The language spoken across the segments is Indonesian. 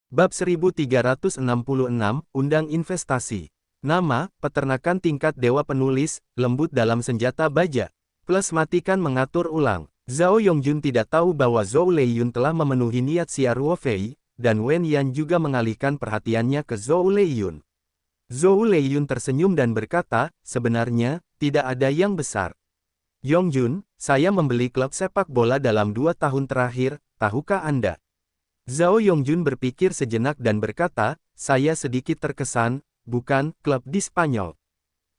Bab 1366, Undang Investasi. Nama, peternakan tingkat dewa penulis, lembut dalam senjata baja. Plus matikan mengatur ulang. Zhao Yongjun tidak tahu bahwa Zhou Leiyun telah memenuhi niat Xia Ruofei, dan Wen Yan juga mengalihkan perhatiannya ke Zhou Leiyun. Zhou Leiyun tersenyum dan berkata, sebenarnya, tidak ada yang besar. Yongjun, saya membeli klub sepak bola dalam 2 tahun terakhir, tahukah Anda? Zhao Yongjun berpikir sejenak dan berkata, saya sedikit terkesan, bukan, klub di Spanyol.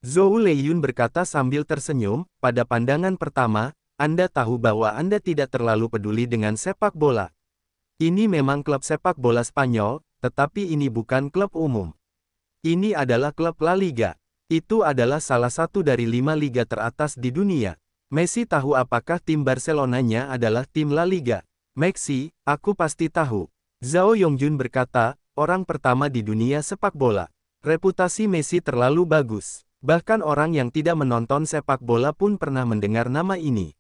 Zhou Leiyun berkata sambil tersenyum, pada pandangan pertama, Anda tahu bahwa Anda tidak terlalu peduli dengan sepak bola. Ini memang klub sepak bola Spanyol, tetapi ini bukan klub umum. Ini adalah klub La Liga. Itu adalah salah satu dari 5 liga teratas di dunia. Messi tahu apakah tim Barcelonanya adalah tim La Liga. Messi, aku pasti tahu. Zhao Yongjun berkata, orang pertama di dunia sepak bola. Reputasi Messi terlalu bagus. Bahkan orang yang tidak menonton sepak bola pun pernah mendengar nama ini.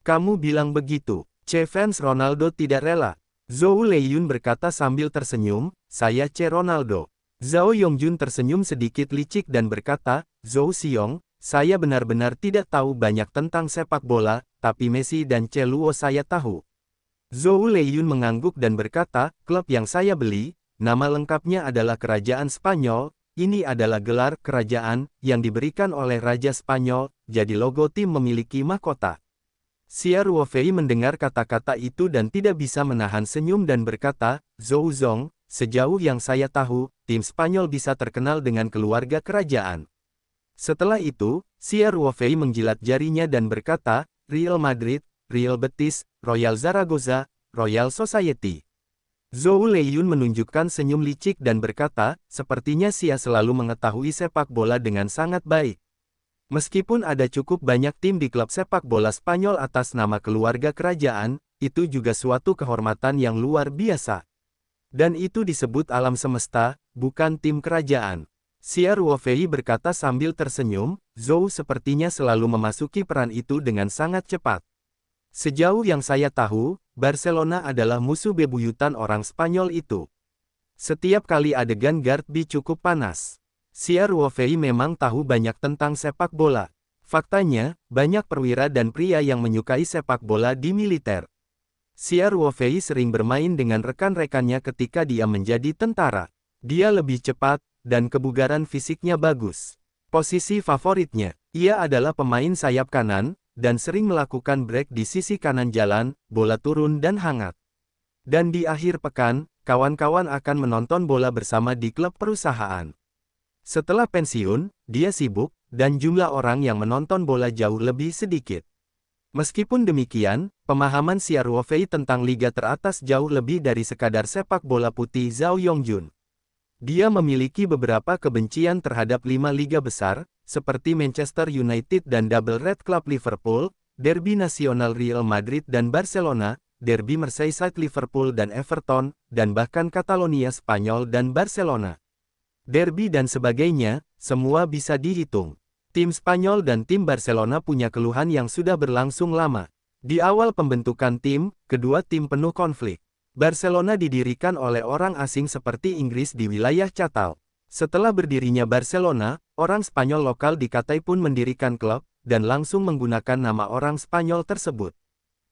Kamu bilang begitu. Fans Ronaldo tidak rela. Zhou Leiyun berkata sambil tersenyum, saya Ronaldo. Zhao Yongjun tersenyum sedikit licik dan berkata, Zhou Xiong, saya benar-benar tidak tahu banyak tentang sepak bola, tapi Messi dan Luo saya tahu. Zhou Leiyun mengangguk dan berkata, klub yang saya beli, nama lengkapnya adalah Kerajaan Spanyol, ini adalah gelar kerajaan yang diberikan oleh Raja Spanyol, jadi logo tim memiliki mahkota. Xia Ruofei mendengar kata-kata itu dan tidak bisa menahan senyum dan berkata, Zhou Zong, sejauh yang saya tahu, tim Spanyol bisa terkenal dengan keluarga kerajaan. Setelah itu, Xia Ruofei menjilat jarinya dan berkata, Real Madrid, Real Betis, Royal Zaragoza, Royal Society. Zhou Leiyun menunjukkan senyum licik dan berkata, sepertinya Xia selalu mengetahui sepak bola dengan sangat baik. Meskipun ada cukup banyak tim di klub sepak bola Spanyol atas nama keluarga kerajaan, itu juga suatu kehormatan yang luar biasa. Dan itu disebut alam semesta, bukan tim kerajaan. Xia Ruofei berkata sambil tersenyum, Zhou sepertinya selalu memasuki peran itu dengan sangat cepat. Sejauh yang saya tahu, Barcelona adalah musuh bebuyutan orang Spanyol itu. Setiap kali adegan Garbi cukup panas. Xia Ruofei memang tahu banyak tentang sepak bola. Faktanya, banyak perwira dan pria yang menyukai sepak bola di militer. Xia Ruofei sering bermain dengan rekan-rekannya ketika dia menjadi tentara. Dia lebih cepat, dan kebugaran fisiknya bagus. Posisi favoritnya, ia adalah pemain sayap kanan, dan sering melakukan break di sisi kanan jalan, bola turun dan hangat. Dan di akhir pekan, kawan-kawan akan menonton bola bersama di klub perusahaan. Setelah pensiun, dia sibuk, dan jumlah orang yang menonton bola jauh lebih sedikit. Meskipun demikian, pemahaman Xia Ruofei tentang liga teratas jauh lebih dari sekadar sepak bola putih Zhao Yongjun. Dia memiliki beberapa kebencian terhadap 5 liga besar, seperti Manchester United dan Double Red Club Liverpool, Derby Nasional Real Madrid dan Barcelona, Derby Merseyside Liverpool dan Everton, dan bahkan Catalonia Spanyol dan Barcelona. Derby dan sebagainya, semua bisa dihitung. Tim Spanyol dan tim Barcelona punya keluhan yang sudah berlangsung lama. Di awal pembentukan tim, kedua tim penuh konflik. Barcelona didirikan oleh orang asing seperti Inggris di wilayah Catal. Setelah berdirinya Barcelona, orang Spanyol lokal di Catay pun mendirikan klub, dan langsung menggunakan nama orang Spanyol tersebut.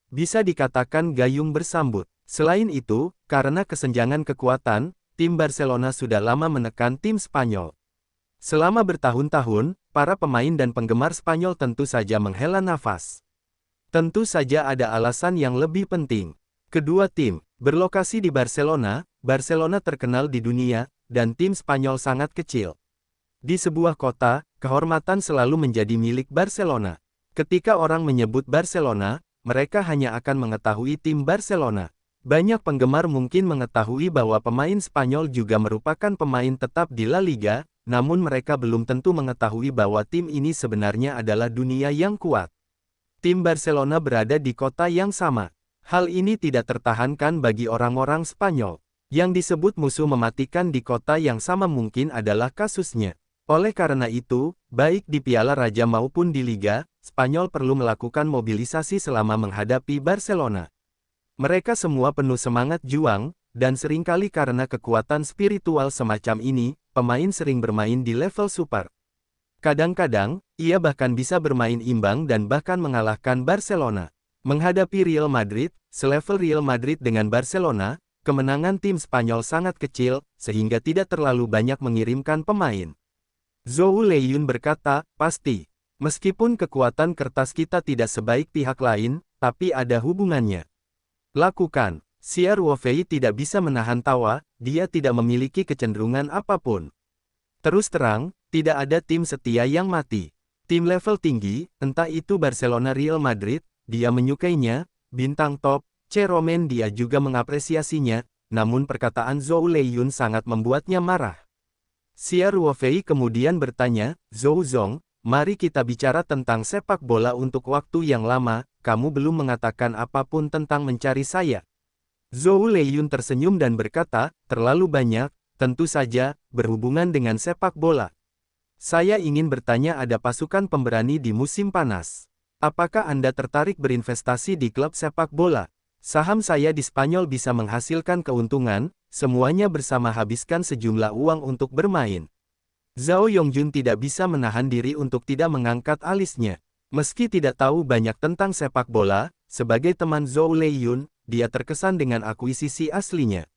Bisa dikatakan gayung bersambut. Selain itu, karena kesenjangan kekuatan, tim Barcelona sudah lama menekan tim Spanyol. Selama bertahun-tahun, para pemain dan penggemar Spanyol tentu saja menghela nafas. Tentu saja ada alasan yang lebih penting. Kedua tim berlokasi di Barcelona, Barcelona terkenal di dunia, dan tim Spanyol sangat kecil. Di sebuah kota, kehormatan selalu menjadi milik Barcelona. Ketika orang menyebut Barcelona, mereka hanya akan mengetahui tim Barcelona. Banyak penggemar mungkin mengetahui bahwa pemain Spanyol juga merupakan pemain tetap di La Liga, namun mereka belum tentu mengetahui bahwa tim ini sebenarnya adalah dunia yang kuat. Tim Barcelona berada di kota yang sama. Hal ini tidak tertahankan bagi orang-orang Spanyol. Yang disebut musuh mematikan di kota yang sama mungkin adalah kasusnya. Oleh karena itu, baik di Piala Raja maupun di Liga, Spanyol perlu melakukan mobilisasi selama menghadapi Barcelona. Mereka semua penuh semangat juang, dan seringkali karena kekuatan spiritual semacam ini, pemain sering bermain di level super. Kadang-kadang, ia bahkan bisa bermain imbang dan bahkan mengalahkan Barcelona. Menghadapi Real Madrid, selevel Real Madrid dengan Barcelona, kemenangan tim Spanyol sangat kecil, sehingga tidak terlalu banyak mengirimkan pemain. Zhou Leiyun berkata, pasti. Meskipun kekuatan kertas kita tidak sebaik pihak lain, tapi ada hubungannya. Lakukan. Xia Ruofei tidak bisa menahan tawa, dia tidak memiliki kecenderungan apapun. Terus terang, tidak ada tim setia yang mati. Tim level tinggi, entah itu Barcelona Real Madrid, dia menyukainya, bintang top, Ceromen dia juga mengapresiasinya, namun perkataan Zhou Leiyun sangat membuatnya marah. Xia Ruofei kemudian bertanya, Zhou Zong, mari kita bicara tentang sepak bola untuk waktu yang lama, kamu belum mengatakan apapun tentang mencari saya. Zhou Leiyun tersenyum dan berkata, terlalu banyak, tentu saja, berhubungan dengan sepak bola. Saya ingin bertanya, ada pasukan pemberani di musim panas. Apakah Anda tertarik berinvestasi di klub sepak bola? Saham saya di Spanyol bisa menghasilkan keuntungan, semuanya bersama habiskan sejumlah uang untuk bermain. Zhao Yongjun tidak bisa menahan diri untuk tidak mengangkat alisnya. Meski tidak tahu banyak tentang sepak bola, sebagai teman Zhou Leiyun, dia terkesan dengan akuisisi aslinya.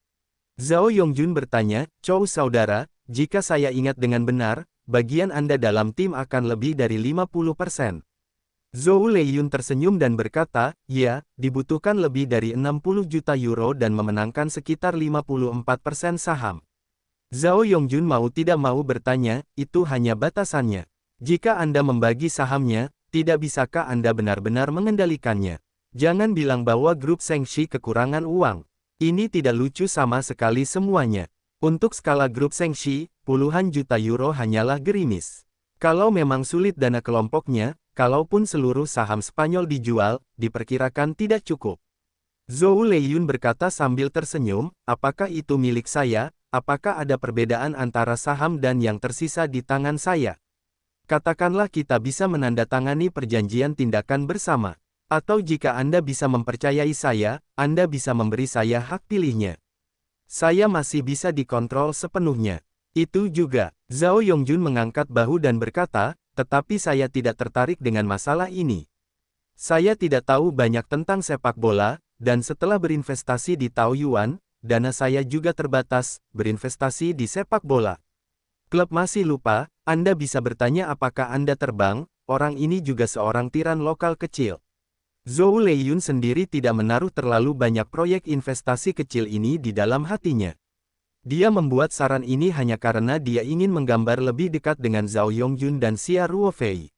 Zhao Yongjun bertanya, Chou saudara, jika saya ingat dengan benar, bagian Anda dalam tim akan lebih dari 50%. Zhou Leiyun tersenyum dan berkata, ya, dibutuhkan lebih dari 60 juta euro dan memenangkan sekitar 54% saham. Zhao Yongjun mau tidak mau bertanya, itu hanya batasannya. Jika Anda membagi sahamnya, tidak bisakah Anda benar-benar mengendalikannya? Jangan bilang bahwa grup Shengxi kekurangan uang. Ini tidak lucu sama sekali semuanya. Untuk skala grup Shengxi, puluhan juta euro hanyalah gerimis. Kalau memang sulit dana kelompoknya, kalaupun seluruh saham Spanyol dijual, diperkirakan tidak cukup. Zhou Leiyun berkata sambil tersenyum, apakah itu milik saya? Apakah ada perbedaan antara saham dan yang tersisa di tangan saya? Katakanlah kita bisa menandatangani perjanjian tindakan bersama. Atau jika Anda bisa mempercayai saya, Anda bisa memberi saya hak pilihnya. Saya masih bisa dikontrol sepenuhnya. Itu juga, Zhao Yongjun mengangkat bahu dan berkata, tetapi saya tidak tertarik dengan masalah ini. Saya tidak tahu banyak tentang sepak bola, dan setelah berinvestasi di Taoyuan, dana saya juga terbatas, berinvestasi di sepak bola. Klub masih lupa, Anda bisa bertanya apakah Anda terbang, orang ini juga seorang tiran lokal kecil. Zhou Leiyun sendiri tidak menaruh terlalu banyak proyek investasi kecil ini di dalam hatinya. Dia membuat saran ini hanya karena dia ingin menggambar lebih dekat dengan Zhao Yongjun dan Xia Ruofei.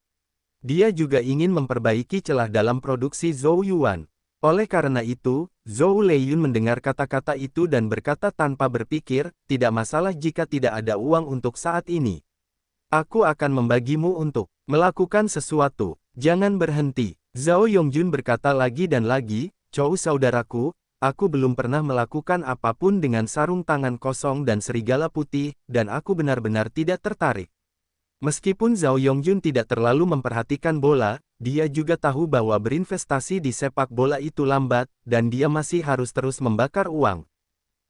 Dia juga ingin memperbaiki celah dalam produksi Zhou Yuan. Oleh karena itu, Zhou Leiyun mendengar kata-kata itu dan berkata tanpa berpikir, tidak masalah jika tidak ada uang untuk saat ini. Aku akan membagimu untuk melakukan sesuatu. Jangan berhenti. Zhao Yongjun berkata lagi dan lagi, Chou saudaraku, aku belum pernah melakukan apapun dengan sarung tangan kosong dan serigala putih, dan aku benar-benar tidak tertarik. Meskipun Zhao Yongjun tidak terlalu memperhatikan bola, dia juga tahu bahwa berinvestasi di sepak bola itu lambat, dan dia masih harus terus membakar uang.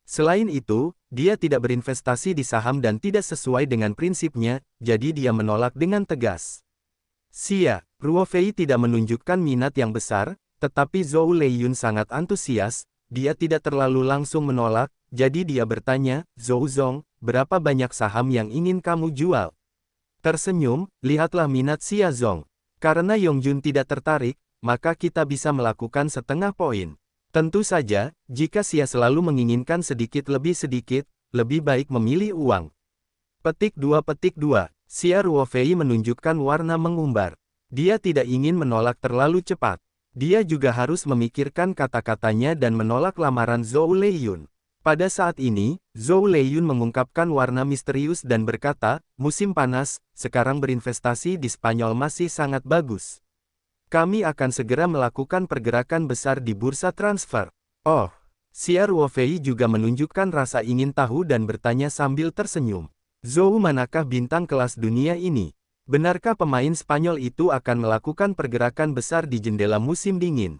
Selain itu, dia tidak berinvestasi di saham dan tidak sesuai dengan prinsipnya, jadi dia menolak dengan tegas. Xia Ruofei tidak menunjukkan minat yang besar, tetapi Zhou Leiyun sangat antusias, dia tidak terlalu langsung menolak, jadi dia bertanya, Zhou Zong, berapa banyak saham yang ingin kamu jual? Tersenyum, lihatlah minat Xia Zong. Karena Yongjun tidak tertarik, maka kita bisa melakukan setengah poin. Tentu saja, jika Xia selalu menginginkan sedikit, lebih baik memilih uang. Petik 2. Xia Ruofei menunjukkan warna mengumbar. Dia tidak ingin menolak terlalu cepat. Dia juga harus memikirkan kata-katanya dan menolak lamaran Zhou Leiyun. Pada saat ini, Zhou Leiyun mengungkapkan warna misterius dan berkata, musim panas, sekarang berinvestasi di Spanyol masih sangat bagus. Kami akan segera melakukan pergerakan besar di bursa transfer. Oh, Xia Ruofei juga menunjukkan rasa ingin tahu dan bertanya sambil tersenyum. Zhou, manakah bintang kelas dunia ini? Benarkah pemain Spanyol itu akan melakukan pergerakan besar di jendela musim dingin?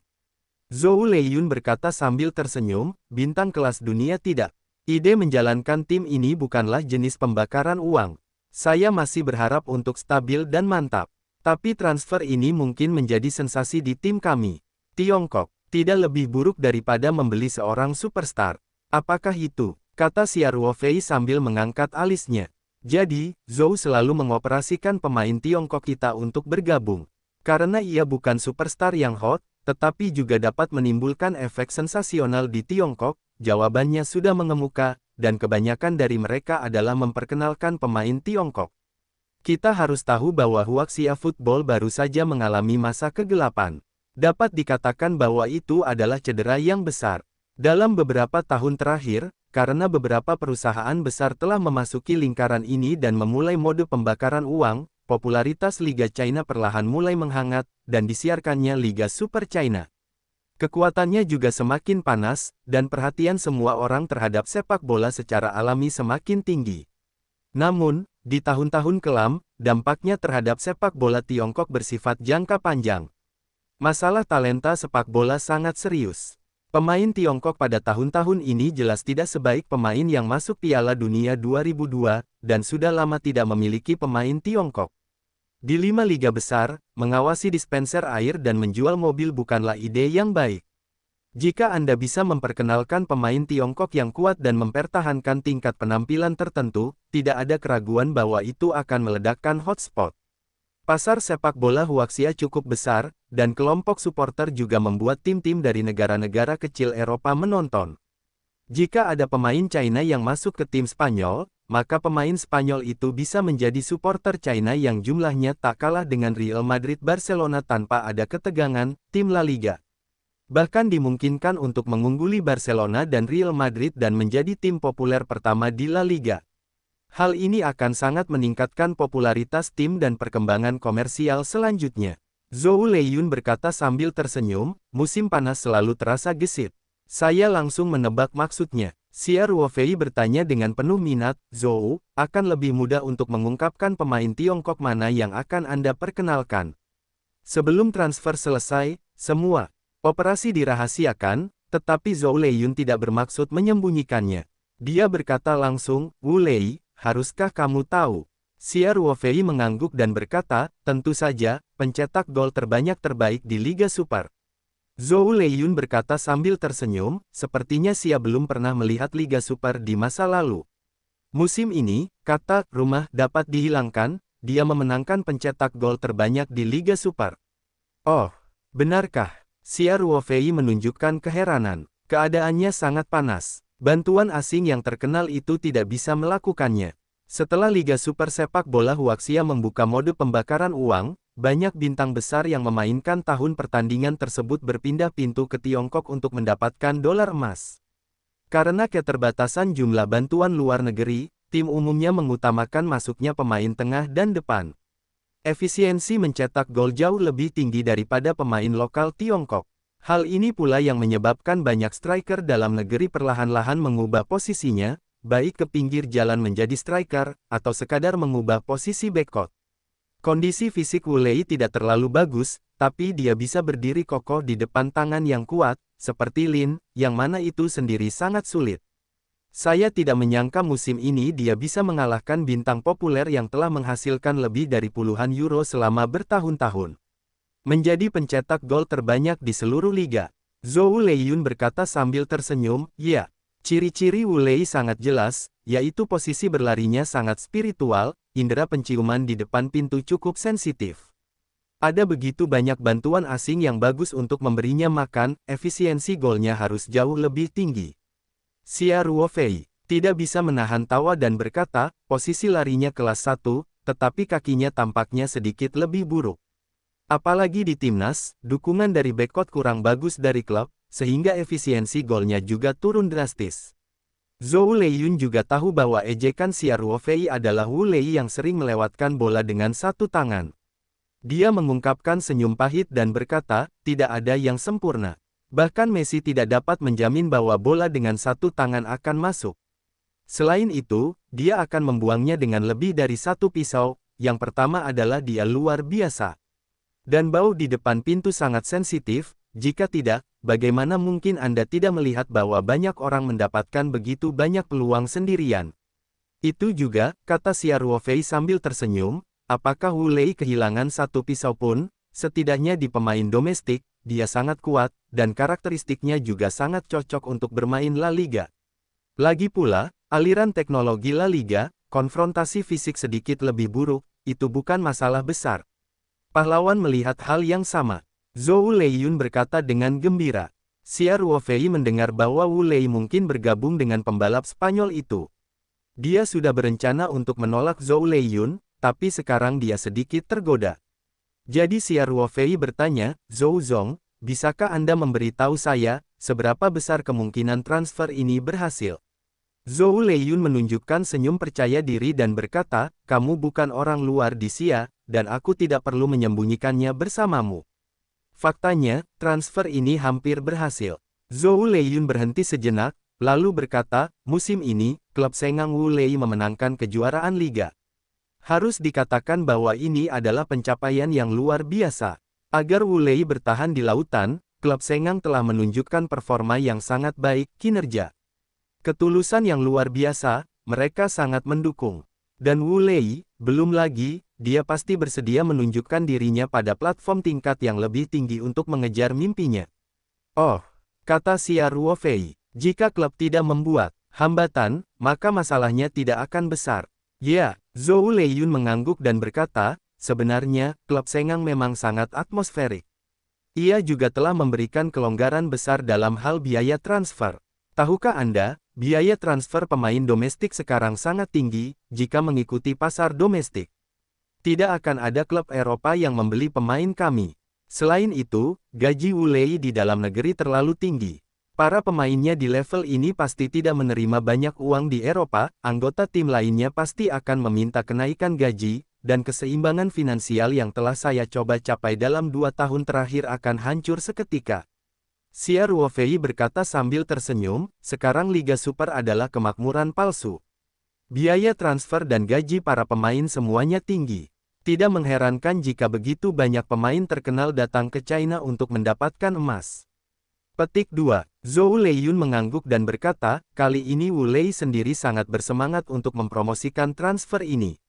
Zhou Leiyun berkata sambil tersenyum, bintang kelas dunia tidak. Ide menjalankan tim ini bukanlah jenis pembakaran uang. Saya masih berharap untuk stabil dan mantap. Tapi transfer ini mungkin menjadi sensasi di tim kami. Tiongkok, tidak lebih buruk daripada membeli seorang superstar. Apakah itu? Kata Xia Ruofei sambil mengangkat alisnya. Jadi, Zhou selalu mengoperasikan pemain Tiongkok kita untuk bergabung. Karena ia bukan superstar yang hot, tetapi juga dapat menimbulkan efek sensasional di Tiongkok, jawabannya sudah mengemuka, dan kebanyakan dari mereka adalah memperkenalkan pemain Tiongkok. Kita harus tahu bahwa Huaxia Football baru saja mengalami masa kegelapan. Dapat dikatakan bahwa itu adalah cedera yang besar. Dalam beberapa tahun terakhir, karena beberapa perusahaan besar telah memasuki lingkaran ini dan memulai mode pembakaran uang, popularitas Liga China perlahan mulai menghangat, dan disiarkannya Liga Super China. Kekuatannya juga semakin panas, dan perhatian semua orang terhadap sepak bola secara alami semakin tinggi. Namun, di tahun-tahun kelam, dampaknya terhadap sepak bola Tiongkok bersifat jangka panjang. Masalah talenta sepak bola sangat serius. Pemain Tiongkok pada tahun-tahun ini jelas tidak sebaik pemain yang masuk Piala Dunia 2002, dan sudah lama tidak memiliki pemain Tiongkok. Di 5 liga besar, mengawasi dispenser air dan menjual mobil bukanlah ide yang baik. Jika Anda bisa memperkenalkan pemain Tiongkok yang kuat dan mempertahankan tingkat penampilan tertentu, tidak ada keraguan bahwa itu akan meledakkan hotspot. Pasar sepak bola Huaxia cukup besar, dan kelompok supporter juga membuat tim-tim dari negara-negara kecil Eropa menonton. Jika ada pemain China yang masuk ke tim Spanyol, maka pemain Spanyol itu bisa menjadi supporter China yang jumlahnya tak kalah dengan Real Madrid Barcelona tanpa ada ketegangan, tim La Liga. Bahkan dimungkinkan untuk mengungguli Barcelona dan Real Madrid dan menjadi tim populer pertama di La Liga. Hal ini akan sangat meningkatkan popularitas tim dan perkembangan komersial selanjutnya. Zhou Leiyun berkata sambil tersenyum, musim panas selalu terasa gesit. Saya langsung menebak maksudnya. Xia Ruofei bertanya dengan penuh minat, Zhou, akan lebih mudah untuk mengungkapkan pemain Tiongkok mana yang akan Anda perkenalkan. Sebelum transfer selesai, semua operasi dirahasiakan, tetapi Zhou Leiyun tidak bermaksud menyembunyikannya. Dia berkata langsung, Wu Lei, haruskah kamu tahu? Xia Ruofei mengangguk dan berkata, tentu saja, pencetak gol terbanyak terbaik di Liga Super. Zhou Leiyun berkata sambil tersenyum, sepertinya Xia belum pernah melihat Liga Super di masa lalu. Musim ini, kata rumah dapat dihilangkan, dia memenangkan pencetak gol terbanyak di Liga Super. Oh, benarkah? Xia Ruofei menunjukkan keheranan. Keadaannya sangat panas. Bantuan asing yang terkenal itu tidak bisa melakukannya. Setelah Liga Super Sepak Bola Huaxia membuka mode pembakaran uang, banyak bintang besar yang memainkan tahun pertandingan tersebut berpindah pintu ke Tiongkok untuk mendapatkan dolar emas. Karena keterbatasan jumlah bantuan luar negeri, tim umumnya mengutamakan masuknya pemain tengah dan depan. Efisiensi mencetak gol jauh lebih tinggi daripada pemain lokal Tiongkok. Hal ini pula yang menyebabkan banyak striker dalam negeri perlahan-lahan mengubah posisinya, baik ke pinggir jalan menjadi striker, atau sekadar mengubah posisi backcourt. Kondisi fisik Wu Lei tidak terlalu bagus, tapi dia bisa berdiri kokoh di depan tangan yang kuat, seperti Lin, yang mana itu sendiri sangat sulit. Saya tidak menyangka musim ini dia bisa mengalahkan bintang populer yang telah menghasilkan lebih dari puluhan euro selama bertahun-tahun. Menjadi pencetak gol terbanyak di seluruh liga. Zhou Leiyun berkata sambil tersenyum, ya. Ciri-ciri Wu Lei sangat jelas, yaitu posisi berlarinya sangat spiritual, indera penciuman di depan pintu cukup sensitif. Ada begitu banyak bantuan asing yang bagus untuk memberinya makan, efisiensi golnya harus jauh lebih tinggi. Xia Ruofei tidak bisa menahan tawa dan berkata, posisi larinya kelas 1, tetapi kakinya tampaknya sedikit lebih buruk. Apalagi di timnas, dukungan dari backcourt kurang bagus dari klub, sehingga efisiensi golnya juga turun drastis. Zhou Leiyun juga tahu bahwa ejekan Xia Ruofei adalah Wu Lei yang sering melewatkan bola dengan satu tangan. Dia mengungkapkan senyum pahit dan berkata, tidak ada yang sempurna. Bahkan Messi tidak dapat menjamin bahwa bola dengan satu tangan akan masuk. Selain itu, dia akan membuangnya dengan lebih dari satu pisau, yang pertama adalah dia luar biasa. Dan bau di depan pintu sangat sensitif, Jika tidak, bagaimana mungkin Anda tidak melihat bahwa banyak orang mendapatkan begitu banyak peluang sendirian? Itu juga, kata Xia Ruofei sambil tersenyum, apakah Wu Lei kehilangan satu pisau pun? Setidaknya di pemain domestik, dia sangat kuat, dan karakteristiknya juga sangat cocok untuk bermain La Liga. Lagi pula, aliran teknologi La Liga, konfrontasi fisik sedikit lebih buruk, itu bukan masalah besar. Pahlawan melihat hal yang sama. Zhou Leiyun berkata dengan gembira. Xia Ruofei mendengar bahwa Wu Lei mungkin bergabung dengan pembalap Spanyol itu. Dia sudah berencana untuk menolak Zhou Leiyun, tapi sekarang dia sedikit tergoda. Jadi Xia Ruofei bertanya, Zhou Zong, bisakah Anda memberitahu saya, seberapa besar kemungkinan transfer ini berhasil? Zhou Leiyun menunjukkan senyum percaya diri dan berkata, kamu bukan orang luar di Xia, dan aku tidak perlu menyembunyikannya bersamamu. Faktanya, transfer ini hampir berhasil. Zhou Leiyun berhenti sejenak, lalu berkata, musim ini, klub Sengang Wu Lei memenangkan kejuaraan liga. Harus dikatakan bahwa ini adalah pencapaian yang luar biasa. Agar Wu Lei bertahan di lautan, klub Sengang telah menunjukkan performa yang sangat baik, kinerja. Ketulusan yang luar biasa, mereka sangat mendukung. Dan Wu Lei, belum lagi, dia pasti bersedia menunjukkan dirinya pada platform tingkat yang lebih tinggi untuk mengejar mimpinya. Oh, kata Xia Ruofei, jika klub tidak membuat hambatan, maka masalahnya tidak akan besar. Ya, Zhou Leiyun mengangguk dan berkata, sebenarnya, klub Sengang memang sangat atmosferik. Ia juga telah memberikan kelonggaran besar dalam hal biaya transfer. Tahukah Anda, biaya transfer pemain domestik sekarang sangat tinggi, jika mengikuti pasar domestik. Tidak akan ada klub Eropa yang membeli pemain kami. Selain itu, gaji Wu Lei di dalam negeri terlalu tinggi. Para pemainnya di level ini pasti tidak menerima banyak uang di Eropa, anggota tim lainnya pasti akan meminta kenaikan gaji, dan keseimbangan finansial yang telah saya coba capai dalam 2 tahun terakhir akan hancur seketika. Xia Ruofei berkata sambil tersenyum, sekarang Liga Super adalah kemakmuran palsu. Biaya transfer dan gaji para pemain semuanya tinggi. Tidak mengherankan jika begitu banyak pemain terkenal datang ke China untuk mendapatkan emas. Petik 2. Zhou Leiyun mengangguk dan berkata, kali ini Wu Lei sendiri sangat bersemangat untuk mempromosikan transfer ini.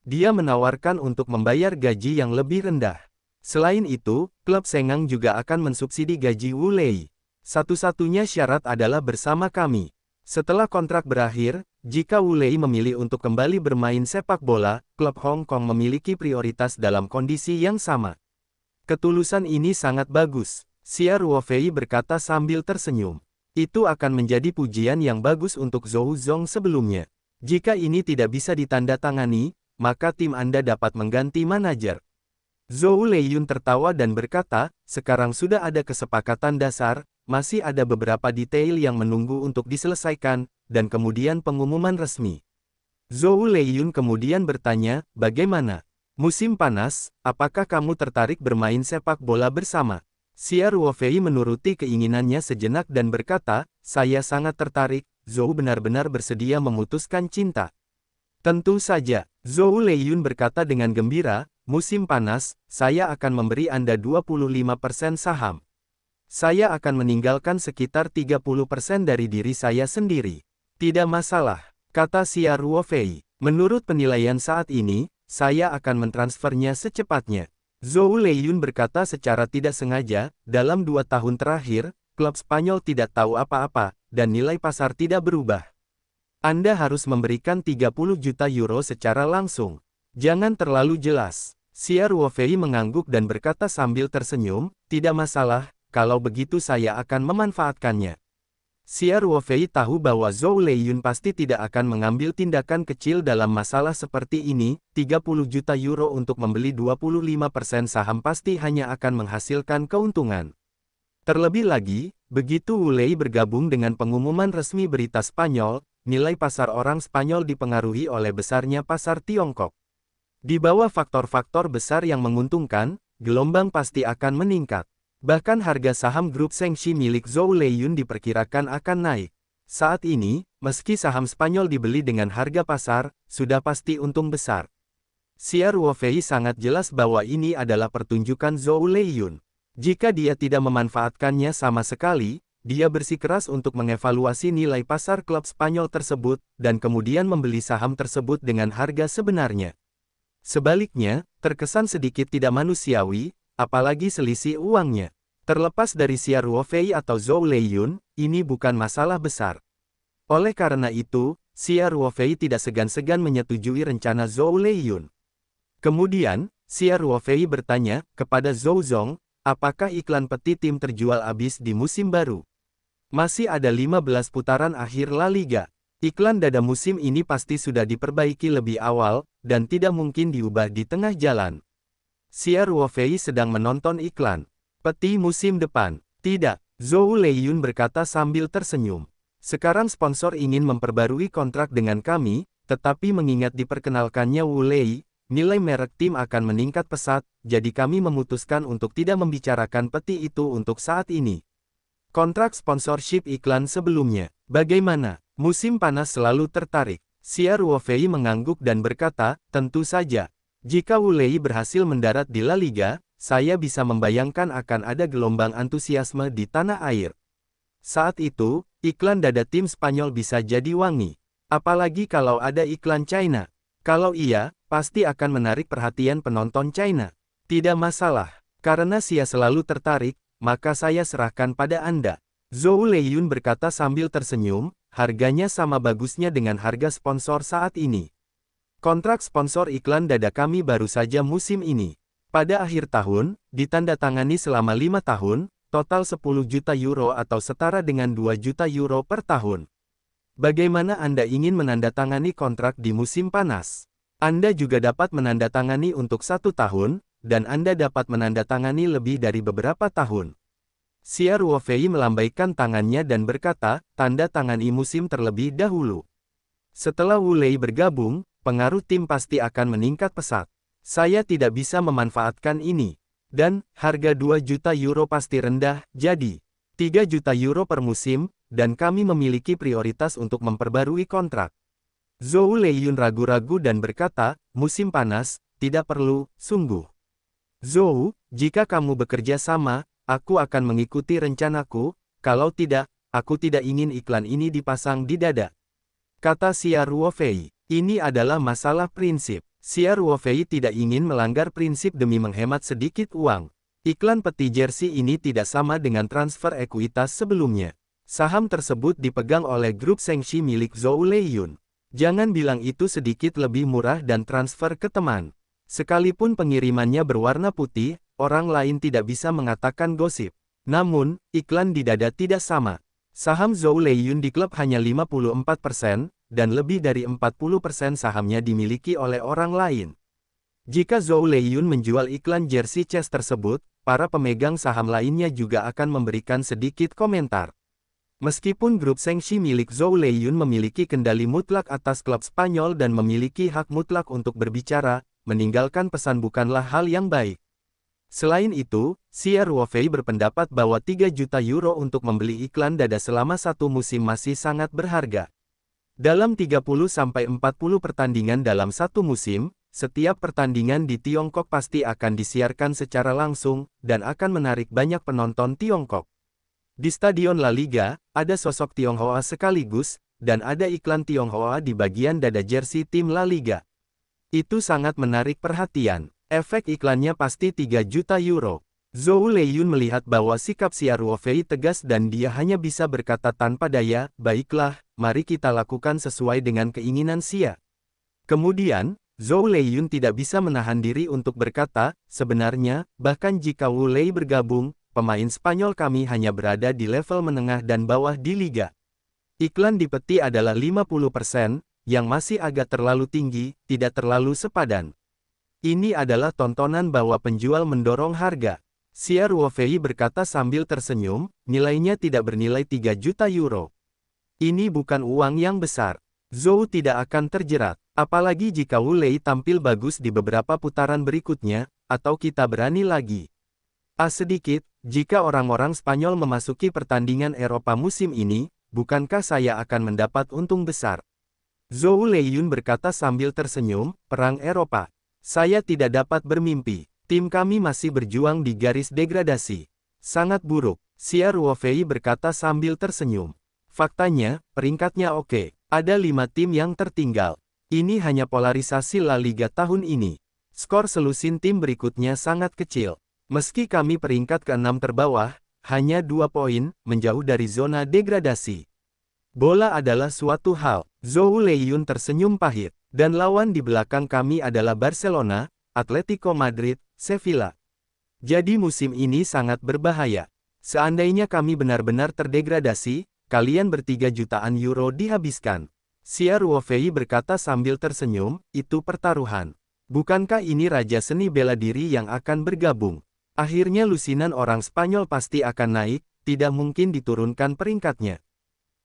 Dia menawarkan untuk membayar gaji yang lebih rendah. Selain itu, klub Sengang juga akan mensubsidi gaji Wu Lei. Satu-satunya syarat adalah bersama kami. Setelah kontrak berakhir, jika Wu Lei memilih untuk kembali bermain sepak bola, klub Hong Kong memiliki prioritas dalam kondisi yang sama. Ketulusan ini sangat bagus. Xia Ruofei berkata sambil tersenyum. Itu akan menjadi pujian yang bagus untuk Zhou Zong sebelumnya. Jika ini tidak bisa ditandatangani, maka tim Anda dapat mengganti manajer. Zhou Leiyun tertawa dan berkata, sekarang sudah ada kesepakatan dasar, masih ada beberapa detail yang menunggu untuk diselesaikan, dan kemudian pengumuman resmi. Zhou Leiyun kemudian bertanya, bagaimana? Musim panas, apakah kamu tertarik bermain sepak bola bersama? Xia Ruofei menuruti keinginannya sejenak dan berkata, saya sangat tertarik, Zhou benar-benar bersedia memutuskan cinta. Tentu saja, Zhou Leiyun berkata dengan gembira, musim panas, saya akan memberi Anda 25% saham. Saya akan meninggalkan sekitar 30% dari diri saya sendiri. Tidak masalah, kata Xia Ruofei. Menurut penilaian saat ini, saya akan mentransfernya secepatnya. Zhou Leiyun berkata secara tidak sengaja, dalam 2 tahun terakhir, klub Spanyol tidak tahu apa-apa, dan nilai pasar tidak berubah. Anda harus memberikan 30 juta euro secara langsung. Jangan terlalu jelas. Xia Ruofei mengangguk dan berkata sambil tersenyum, tidak masalah, kalau begitu saya akan memanfaatkannya. Xia Ruofei tahu bahwa Zhou Leiyun pasti tidak akan mengambil tindakan kecil dalam masalah seperti ini, 30 juta euro untuk membeli 25% saham pasti hanya akan menghasilkan keuntungan. Terlebih lagi, begitu Wu Lei bergabung dengan pengumuman resmi berita Spanyol, nilai pasar orang Spanyol dipengaruhi oleh besarnya pasar Tiongkok. Di bawah faktor-faktor besar yang menguntungkan, gelombang pasti akan meningkat. Bahkan harga saham grup Shengxi milik Zhou Leiyun diperkirakan akan naik. Saat ini, meski saham Spanyol dibeli dengan harga pasar, sudah pasti untung besar. Xia Ruofei sangat jelas bahwa ini adalah pertunjukan Zhou Leiyun. Jika dia tidak memanfaatkannya sama sekali, dia bersikeras untuk mengevaluasi nilai pasar klub Spanyol tersebut, dan kemudian membeli saham tersebut dengan harga sebenarnya. Sebaliknya, terkesan sedikit tidak manusiawi, apalagi selisih uangnya. Terlepas dari Xia Ruofei atau Zhou Leiyun, ini bukan masalah besar. Oleh karena itu, Xia Ruofei tidak segan-segan menyetujui rencana Zhou Leiyun. Kemudian, Xia Ruofei bertanya kepada Zhou Zong, apakah iklan peti tim terjual habis di musim baru? Masih ada 15 putaran akhir La Liga. Iklan dada musim ini pasti sudah diperbaiki lebih awal, dan tidak mungkin diubah di tengah jalan. Xia Ruofei sedang menonton iklan peti musim depan. Tidak, Zhou Leiyun berkata sambil tersenyum. Sekarang sponsor ingin memperbarui kontrak dengan kami, tetapi mengingat diperkenalkannya Wu Lei, nilai merek tim akan meningkat pesat, jadi kami memutuskan untuk tidak membicarakan peti itu untuk saat ini. Kontrak sponsorship iklan sebelumnya, bagaimana? Musim panas selalu tertarik. Xia Ruofei mengangguk dan berkata, tentu saja. Jika Wu Lei berhasil mendarat di La Liga, saya bisa membayangkan akan ada gelombang antusiasme di tanah air. Saat itu, iklan dada tim Spanyol bisa jadi wangi. Apalagi kalau ada iklan China. Kalau iya, pasti akan menarik perhatian penonton China. Tidak masalah, karena Xia selalu tertarik, maka saya serahkan pada Anda. Zhou Leiyun berkata sambil tersenyum, harganya sama bagusnya dengan harga sponsor saat ini. Kontrak sponsor iklan dada kami baru saja musim ini. Pada akhir tahun, ditandatangani selama 5 tahun, total 10 juta euro atau setara dengan 2 juta euro per tahun. Bagaimana Anda ingin menandatangani kontrak di musim panas? Anda juga dapat menandatangani untuk 1 tahun, dan Anda dapat menandatangani lebih dari beberapa tahun. Xia Ruofei melambaikan tangannya dan berkata, tanda tangani musim terlebih dahulu. Setelah Wu Lei bergabung, pengaruh tim pasti akan meningkat pesat. Saya tidak bisa memanfaatkan ini. Dan, harga 2 juta euro pasti rendah, jadi 3 juta euro per musim, dan kami memiliki prioritas untuk memperbarui kontrak. Zhou Leiyun ragu-ragu dan berkata, musim panas, tidak perlu, sungguh. Zhou, jika kamu bekerja sama, aku akan mengikuti rencanaku, kalau tidak, aku tidak ingin iklan ini dipasang di dada. Kata Xia Ruofei, ini adalah masalah prinsip. Xia Ruofei tidak ingin melanggar prinsip demi menghemat sedikit uang. Iklan peti jersey ini tidak sama dengan transfer ekuitas sebelumnya. Saham tersebut dipegang oleh grup Shengxi milik Zhou Leiyun. Jangan bilang itu sedikit lebih murah dan transfer ke teman. Sekalipun pengirimannya berwarna putih, orang lain tidak bisa mengatakan gosip. Namun, iklan di dada tidak sama. Saham Zhou Leiyun di klub hanya 54%, dan lebih dari 40% sahamnya dimiliki oleh orang lain. Jika Zhou Leiyun menjual iklan jersey Chess tersebut, para pemegang saham lainnya juga akan memberikan sedikit komentar. Meskipun grup Shengxi milik Zhou Leiyun memiliki kendali mutlak atas klub Spanyol dan memiliki hak mutlak untuk berbicara, meninggalkan pesan bukanlah hal yang baik. Selain itu, Xia Ruofei berpendapat bahwa 3 juta euro untuk membeli iklan dada selama 1 musim masih sangat berharga. Dalam 30-40 pertandingan dalam 1 musim, setiap pertandingan di Tiongkok pasti akan disiarkan secara langsung, dan akan menarik banyak penonton Tiongkok. Di Stadion La Liga, ada sosok Tionghoa sekaligus, dan ada iklan Tionghoa di bagian dada jersey tim La Liga. Itu sangat menarik perhatian. Efek iklannya pasti 3 juta euro. Zhou Leiyun melihat bahwa sikap Xia Ruofei tegas dan dia hanya bisa berkata tanpa daya, baiklah, mari kita lakukan sesuai dengan keinginan Xia. Kemudian, Zhou Leiyun tidak bisa menahan diri untuk berkata, sebenarnya, bahkan jika Wu Lei bergabung, pemain Spanyol kami hanya berada di level menengah dan bawah di liga. Iklan di peti adalah 50%, yang masih agak terlalu tinggi, tidak terlalu sepadan. Ini adalah tontonan bahwa penjual mendorong harga. Xia Ruofei berkata sambil tersenyum, nilainya tidak bernilai 3 juta euro. Ini bukan uang yang besar. Zhou tidak akan terjerat, apalagi jika Wu Lei tampil bagus di beberapa putaran berikutnya, atau kita berani lagi. Sedikit, jika orang-orang Spanyol memasuki pertandingan Eropa musim ini, bukankah saya akan mendapat untung besar? Zhou Leiyun berkata sambil tersenyum, perang Eropa. Saya tidak dapat bermimpi. Tim kami masih berjuang di garis degradasi. Sangat buruk, Xia Ruofei berkata sambil tersenyum. Faktanya, peringkatnya oke. Ada 5 tim yang tertinggal. Ini hanya polarisasi La Liga tahun ini. Skor selusin tim berikutnya sangat kecil. Meski kami peringkat ke-6 terbawah, hanya 2 poin, menjauh dari zona degradasi. Bola adalah suatu hal. Zhou Leiyun tersenyum pahit. Dan lawan di belakang kami adalah Barcelona, Atletico Madrid, Sevilla. Jadi musim ini sangat berbahaya. Seandainya kami benar-benar terdegradasi, kalian ber3 jutaan euro dihabiskan. Xia Ruofei berkata sambil tersenyum, itu pertaruhan. Bukankah ini raja seni bela diri yang akan bergabung? Akhirnya lusinan orang Spanyol pasti akan naik, tidak mungkin diturunkan peringkatnya.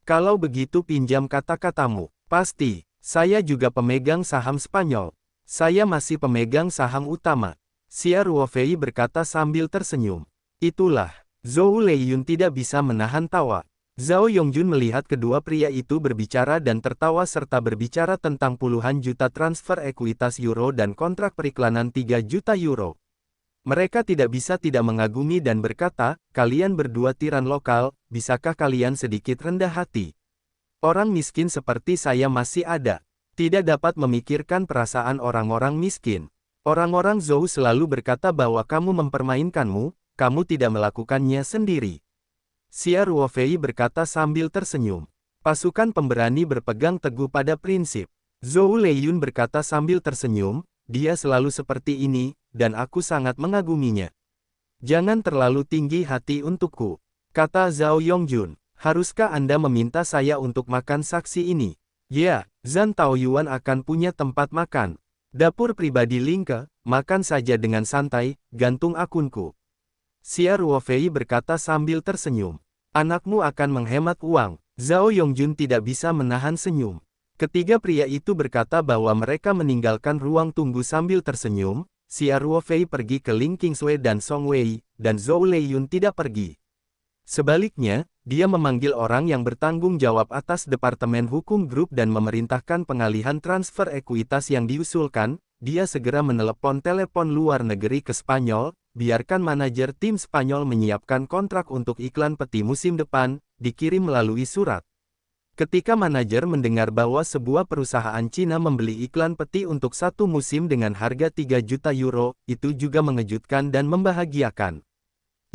Kalau begitu pinjam kata-katamu. Pasti, saya juga pemegang saham Spanyol. Saya masih pemegang saham utama. Xia Ruofei berkata sambil tersenyum. Itulah, Zhou Leiyun tidak bisa menahan tawa. Zhao Yongjun melihat kedua pria itu berbicara dan tertawa serta berbicara tentang puluhan juta transfer ekuitas euro dan kontrak periklanan 3 juta euro. Mereka tidak bisa tidak mengagumi dan berkata, kalian berdua tiran lokal, bisakah kalian sedikit rendah hati? Orang miskin seperti saya masih ada. Tidak dapat memikirkan perasaan orang-orang miskin. Orang-orang Zhou selalu berkata bahwa kamu mempermainkanmu, kamu tidak melakukannya sendiri. Xia Ruofei berkata sambil tersenyum. Pasukan pemberani berpegang teguh pada prinsip. Zhou Leiyun berkata sambil tersenyum, dia selalu seperti ini, dan aku sangat mengaguminya. Jangan terlalu tinggi hati untukku, kata Zhao Yongjun. Haruskah Anda meminta saya untuk makan saksi ini? Ya, Zhan Taoyuan akan punya tempat makan. Dapur pribadi Lingke, makan saja dengan santai, gantung akunku. Xia Ruofei berkata sambil tersenyum. Anakmu akan menghemat uang. Zhao Yongjun tidak bisa menahan senyum. Ketiga pria itu berkata bahwa mereka meninggalkan ruang tunggu sambil tersenyum. Xia Ruofei pergi ke Ling Qingsui dan Song Wei, dan Zhou Leiyun tidak pergi. Sebaliknya, dia memanggil orang yang bertanggung jawab atas Departemen Hukum Grup dan memerintahkan pengalihan transfer ekuitas yang diusulkan. Dia segera menelepon telepon luar negeri ke Spanyol, biarkan manajer tim Spanyol menyiapkan kontrak untuk iklan peti musim depan, dikirim melalui surat. Ketika manajer mendengar bahwa sebuah perusahaan Cina membeli iklan peti untuk 1 musim dengan harga 3 juta euro, itu juga mengejutkan dan membahagiakan.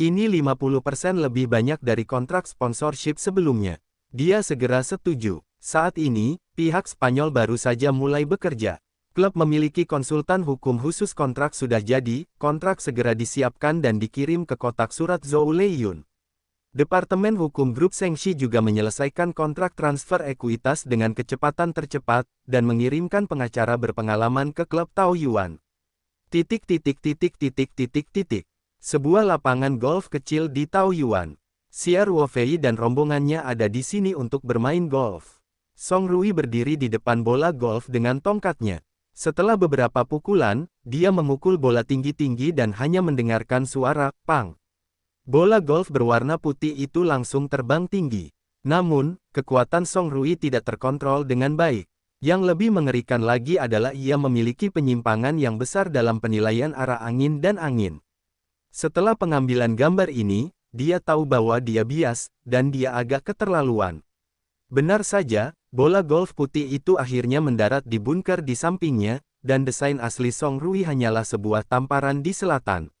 Ini 50% lebih banyak dari kontrak sponsorship sebelumnya. Dia segera setuju. Saat ini, pihak Spanyol baru saja mulai bekerja. Klub memiliki konsultan hukum khusus, kontrak sudah jadi, kontrak segera disiapkan dan dikirim ke kotak surat Zhou Leiyun. Departemen Hukum Grup Shengxi juga menyelesaikan kontrak transfer ekuitas dengan kecepatan tercepat, dan mengirimkan pengacara berpengalaman ke klub Taoyuan. Sebuah lapangan golf kecil di Taoyuan. Xia Ruofei dan rombongannya ada di sini untuk bermain golf. Song Rui berdiri di depan bola golf dengan tongkatnya. Setelah beberapa pukulan, dia memukul bola tinggi-tinggi dan hanya mendengarkan suara pang. Bola golf berwarna putih itu langsung terbang tinggi. Namun, kekuatan Song Rui tidak terkontrol dengan baik. Yang lebih mengerikan lagi adalah ia memiliki penyimpangan yang besar dalam penilaian arah angin dan angin. Setelah pengambilan gambar ini, dia tahu bahwa dia bias, dan dia agak keterlaluan. Benar saja, bola golf putih itu akhirnya mendarat di bunker di sampingnya, dan desain asli Song Rui hanyalah sebuah tamparan di selatan.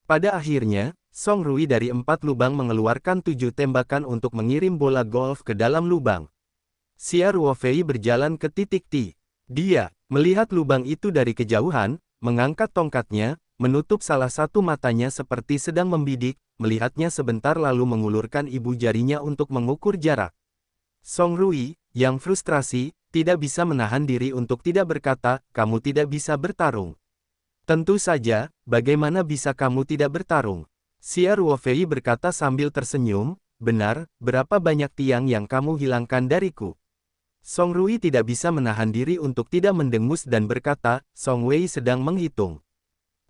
Pada akhirnya, Song Rui dari 4 lubang mengeluarkan 7 tembakan untuk mengirim bola golf ke dalam lubang. Xia Ruofei berjalan ke titik T. Dia melihat lubang itu dari kejauhan, mengangkat tongkatnya, menutup salah satu matanya seperti sedang membidik, melihatnya sebentar lalu mengulurkan ibu jarinya untuk mengukur jarak. Song Rui, yang frustrasi, tidak bisa menahan diri untuk tidak berkata, kamu tidak bisa bertarung. Tentu saja, bagaimana bisa kamu tidak bertarung? Xia Ruofei berkata sambil tersenyum, benar, berapa banyak tiang yang kamu hilangkan dariku? Song Rui tidak bisa menahan diri untuk tidak mendengus dan berkata, Song Wei sedang menghitung.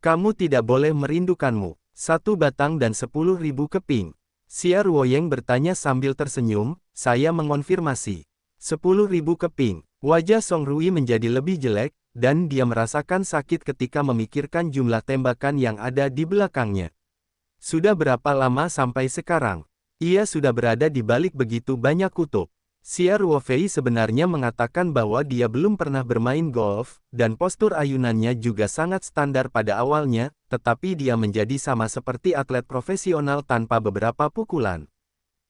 Kamu tidak boleh merindukanmu. 1 batang dan 10.000 keping. Xia Ruoying bertanya sambil tersenyum, saya mengonfirmasi. 10.000 keping. Wajah Song Rui menjadi lebih jelek, dan dia merasakan sakit ketika memikirkan jumlah tembakan yang ada di belakangnya. Sudah berapa lama sampai sekarang? Ia sudah berada di balik begitu banyak kutub. Xia Ruofei sebenarnya mengatakan bahwa dia belum pernah bermain golf, dan postur ayunannya juga sangat standar pada awalnya, tetapi dia menjadi sama seperti atlet profesional tanpa beberapa pukulan.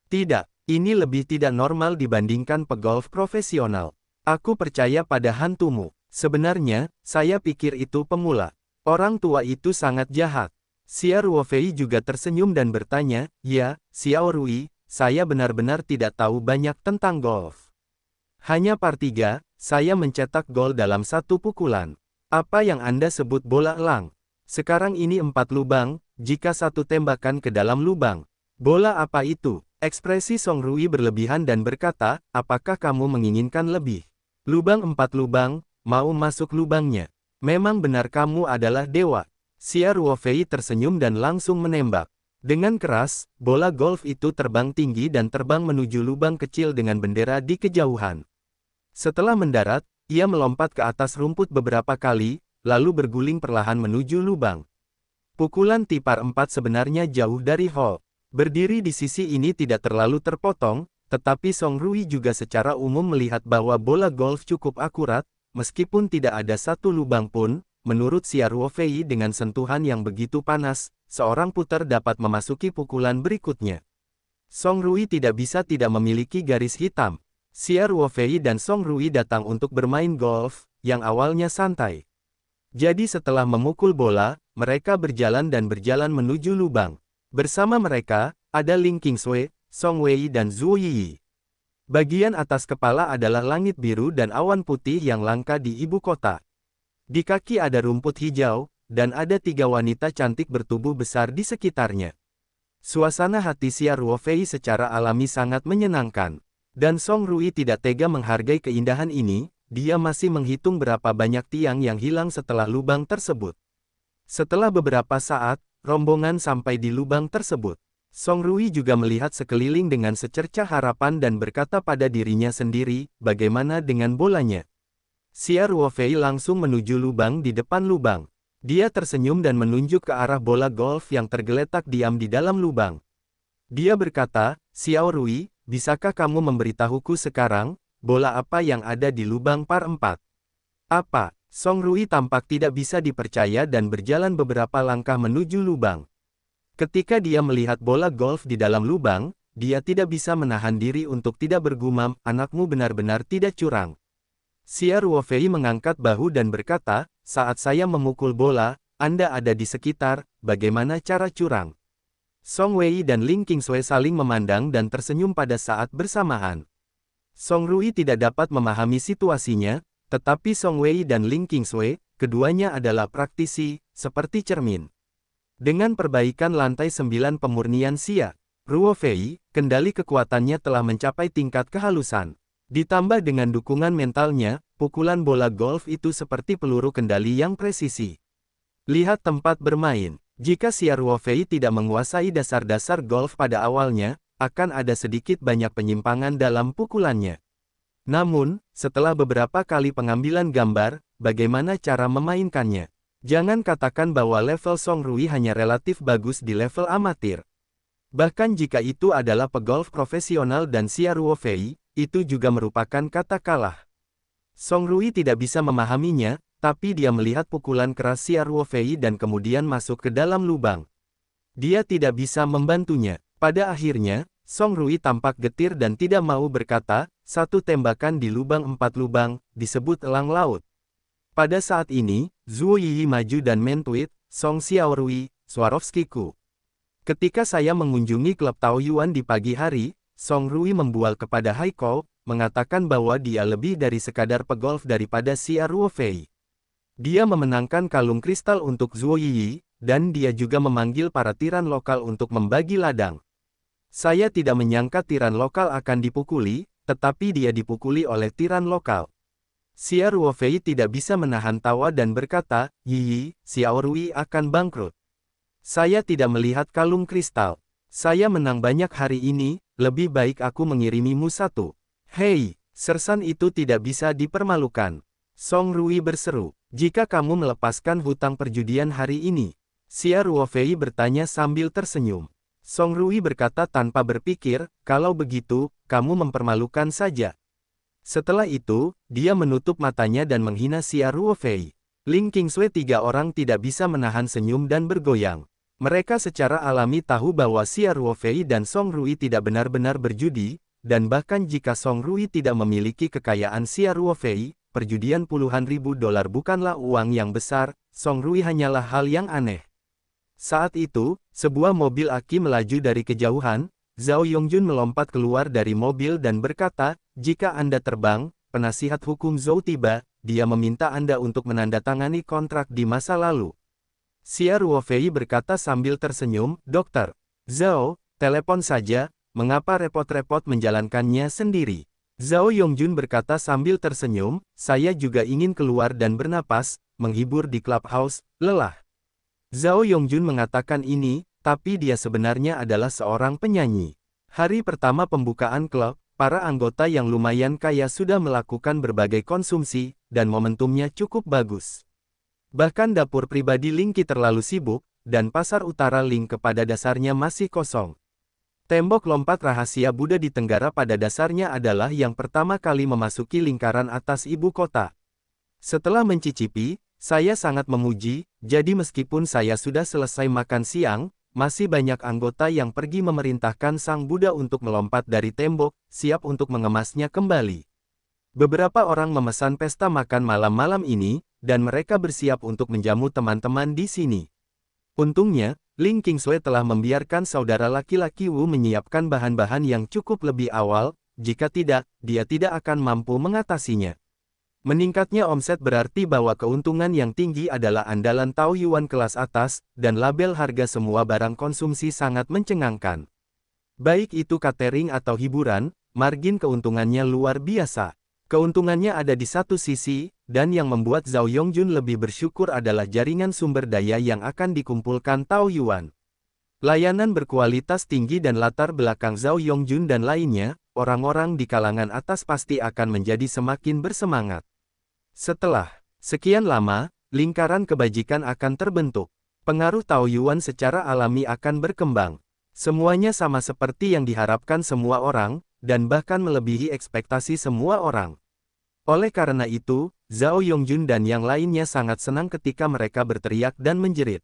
Tidak, ini lebih tidak normal dibandingkan pegolf profesional. Aku percaya pada hantumu. Sebenarnya, saya pikir itu pemula. Orang tua itu sangat jahat. Xia Ruofei juga tersenyum dan bertanya, "Ya, Xiao Rui, saya benar-benar tidak tahu banyak tentang golf. Hanya par 3, saya mencetak gol dalam satu pukulan. Apa yang Anda sebut bola elang? Sekarang ini 4 lubang, jika satu tembakan ke dalam lubang. Bola apa itu?" Ekspresi Song Rui berlebihan dan berkata, "Apakah kamu menginginkan lebih? Lubang 4 lubang, mau masuk lubangnya. Memang benar kamu adalah dewa." Xia Ruofei tersenyum dan langsung menembak. Dengan keras, bola golf itu terbang tinggi dan terbang menuju lubang kecil dengan bendera di kejauhan. Setelah mendarat, ia melompat ke atas rumput beberapa kali, lalu berguling perlahan menuju lubang. Pukulan tipar 4 sebenarnya jauh dari hole. Berdiri di sisi ini tidak terlalu terpotong, tetapi Song Rui juga secara umum melihat bahwa bola golf cukup akurat, meskipun tidak ada satu lubang pun. Menurut Xia Ruofei dengan sentuhan yang begitu panas, seorang puter dapat memasuki pukulan berikutnya. Song Rui tidak bisa tidak memiliki garis hitam. Xia Ruofei dan Song Rui datang untuk bermain golf, yang awalnya santai. Jadi setelah memukul bola, mereka berjalan dan berjalan menuju lubang. Bersama mereka, ada Ling Qingsui, Song Wei dan Zhuo Yiyi. Bagian atas kepala adalah langit biru dan awan putih yang langka di ibu kota. Di kaki ada rumput hijau, dan ada 3 wanita cantik bertubuh besar di sekitarnya. Suasana hati Xia Ruofei secara alami sangat menyenangkan. Dan Song Rui tidak tega menghargai keindahan ini, dia masih menghitung berapa banyak tiang yang hilang setelah lubang tersebut. Setelah beberapa saat, rombongan sampai di lubang tersebut. Song Rui juga melihat sekeliling dengan secercah harapan dan berkata pada dirinya sendiri, bagaimana dengan bolanya? Xia Ruofei langsung menuju lubang di depan lubang. Dia tersenyum dan menunjuk ke arah bola golf yang tergeletak diam di dalam lubang. Dia berkata, "Xiao Rui, bisakah kamu memberitahuku sekarang, bola apa yang ada di lubang par 4? Apa?" Song Rui tampak tidak bisa dipercaya dan berjalan beberapa langkah menuju lubang. Ketika dia melihat bola golf di dalam lubang, dia tidak bisa menahan diri untuk tidak bergumam, "Anakmu benar-benar tidak curang." Xia Ruofei mengangkat bahu dan berkata, "Saat saya memukul bola, Anda ada di sekitar, bagaimana cara curang?" Song Wei dan Ling Qingsui saling memandang dan tersenyum pada saat bersamaan. Song Rui tidak dapat memahami situasinya, tetapi Song Wei dan Ling Qingsui, keduanya adalah praktisi, seperti cermin. Dengan perbaikan lantai 9 pemurnian Xia Ruofei, kendali kekuatannya telah mencapai tingkat kehalusan. Ditambah dengan dukungan mentalnya, pukulan bola golf itu seperti peluru kendali yang presisi. Lihat tempat bermain. Jika Xia Ruofei tidak menguasai dasar-dasar golf pada awalnya, akan ada sedikit banyak penyimpangan dalam pukulannya. Namun, setelah beberapa kali pengambilan gambar, bagaimana cara memainkannya? Jangan katakan bahwa level Song Rui hanya relatif bagus di level amatir. Bahkan jika itu adalah pegolf profesional dan Xia Ruofei, itu juga merupakan kata kalah. Song Rui tidak bisa memahaminya, tapi dia melihat pukulan keras Xia Ruofei dan kemudian masuk ke dalam lubang. Dia tidak bisa membantunya. Pada akhirnya, Song Rui tampak getir dan tidak mau berkata, "Satu tembakan di lubang 4 lubang, disebut elang laut." Pada saat ini, Zhuo Yiyi maju dan mentweet, "Song Xiao Rui, Swarovskiku. Ketika saya mengunjungi klub Taoyuan di pagi hari, Song Rui membual kepada Haiko, mengatakan bahwa dia lebih dari sekadar pegolf daripada Xia Ruofei. Dia memenangkan kalung kristal untuk Zhuo Yiyi, dan dia juga memanggil para tiran lokal untuk membagi ladang. Saya tidak menyangka tiran lokal akan dipukuli, tetapi dia dipukuli oleh tiran lokal." Xia Ruofei tidak bisa menahan tawa dan berkata, "Yiyi, Xiao Rui akan bangkrut. Saya tidak melihat kalung kristal. Saya menang banyak hari ini, lebih baik aku mengirimimu satu." "Hei, sersan itu tidak bisa dipermalukan. Song Rui berseru, jika kamu melepaskan hutang perjudian hari ini. Xia Ruofei bertanya sambil tersenyum. Song Rui berkata tanpa berpikir, kalau begitu, kamu mempermalukan saja. Setelah itu, dia menutup matanya dan menghina Xia Ruofei. Ling Qingsui tiga orang tidak bisa menahan senyum dan bergoyang. Mereka secara alami tahu bahwa Xia Ruofei dan Song Rui tidak benar-benar berjudi, dan bahkan jika Song Rui tidak memiliki kekayaan Xia Ruofei, perjudian puluhan ribu dolar bukanlah uang yang besar, Song Rui hanyalah hal yang aneh. Saat itu, sebuah mobil aki melaju dari kejauhan, Zhao Yongjun melompat keluar dari mobil dan berkata, jika Anda terbang, penasihat hukum Zhou tiba, dia meminta Anda untuk menandatangani kontrak di masa lalu. Xia Ruofei berkata sambil tersenyum, Dokter Zhao, telepon saja, mengapa repot-repot menjalankannya sendiri? Zhao Yongjun berkata sambil tersenyum, saya juga ingin keluar dan bernapas, menghibur di clubhouse, lelah. Zhao Yongjun mengatakan ini, tapi dia sebenarnya adalah seorang penyanyi. Hari pertama pembukaan klub, para anggota yang lumayan kaya sudah melakukan berbagai konsumsi, dan momentumnya cukup bagus. Bahkan dapur pribadi Ling Qi terlalu sibuk, dan pasar utara Ling Ke pada dasarnya masih kosong. Tembok lompat rahasia Buddha di Tenggara pada dasarnya adalah yang pertama kali memasuki lingkaran atas ibu kota. Setelah mencicipi, saya sangat memuji, jadi meskipun saya sudah selesai makan siang, masih banyak anggota yang pergi memerintahkan Sang Buddha untuk melompat dari tembok, siap untuk mengemasnya kembali. Beberapa orang memesan pesta makan malam-malam ini, dan mereka bersiap untuk menjamu teman-teman di sini. Untungnya, Ling Qingsui telah membiarkan saudara laki-laki Wu menyiapkan bahan-bahan yang cukup lebih awal, jika tidak, dia tidak akan mampu mengatasinya. Meningkatnya omset berarti bahwa keuntungan yang tinggi adalah andalan Taoyuan kelas atas, dan label harga semua barang konsumsi sangat mencengangkan. Baik itu catering atau hiburan, margin keuntungannya luar biasa. Keuntungannya ada di satu sisi, dan yang membuat Zhao Yongjun lebih bersyukur adalah jaringan sumber daya yang akan dikumpulkan Taoyuan. Layanan berkualitas tinggi dan latar belakang Zhao Yongjun dan lainnya, orang-orang di kalangan atas pasti akan menjadi semakin bersemangat. Setelah sekian lama, lingkaran kebajikan akan terbentuk. Pengaruh Taoyuan secara alami akan berkembang. Semuanya sama seperti yang diharapkan semua orang, dan bahkan melebihi ekspektasi semua orang. Oleh karena itu, Zhao Yongjun dan yang lainnya sangat senang ketika mereka berteriak dan menjerit.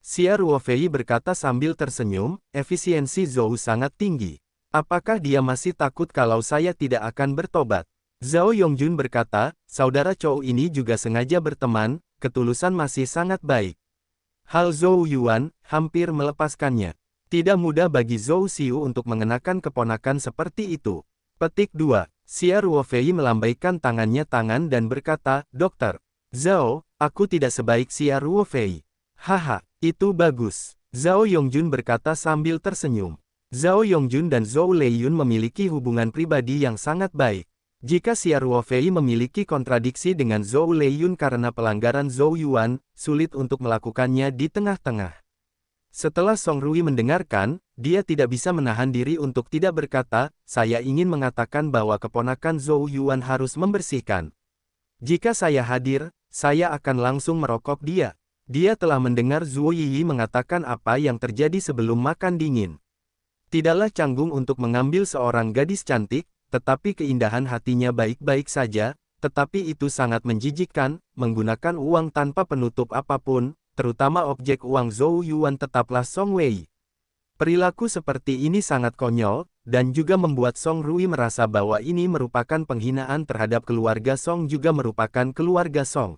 Xia Ruofei berkata sambil tersenyum, efisiensi Zhou sangat tinggi. Apakah dia masih takut kalau saya tidak akan bertobat? Zhao Yongjun berkata, saudara Chou ini juga sengaja berteman, ketulusan masih sangat baik. Hal Zhou Yuan, hampir melepaskannya. Tidak mudah bagi Zhou Xiu untuk mengenakan keponakan seperti itu. Petik 2. Xia Ruofei melambaikan tangan dan berkata, Dokter Zhao, aku tidak sebaik Xia Ruofei. Haha, itu bagus. Zhao Yongjun berkata sambil tersenyum. Zhao Yongjun dan Zhou Leiyun memiliki hubungan pribadi yang sangat baik. Jika Xia Ruofei memiliki kontradiksi dengan Zhou Leiyun karena pelanggaran Zhou Yuan, sulit untuk melakukannya di tengah-tengah. Setelah Song Rui mendengarkan, dia tidak bisa menahan diri untuk tidak berkata, saya ingin mengatakan bahwa keponakan Zhou Yuan harus membersihkan. Jika saya hadir, saya akan langsung merokok dia. Dia telah mendengar Zhuo Yiyi mengatakan apa yang terjadi sebelum makan dingin. Tidaklah canggung untuk mengambil seorang gadis cantik, tetapi keindahan hatinya baik-baik saja, tetapi itu sangat menjijikkan, menggunakan uang tanpa penutup apapun, terutama objek uang Zhou Yuan tetaplah Song Wei. Perilaku seperti ini sangat konyol, dan juga membuat Song Rui merasa bahwa ini merupakan penghinaan terhadap keluarga Song juga merupakan keluarga Song.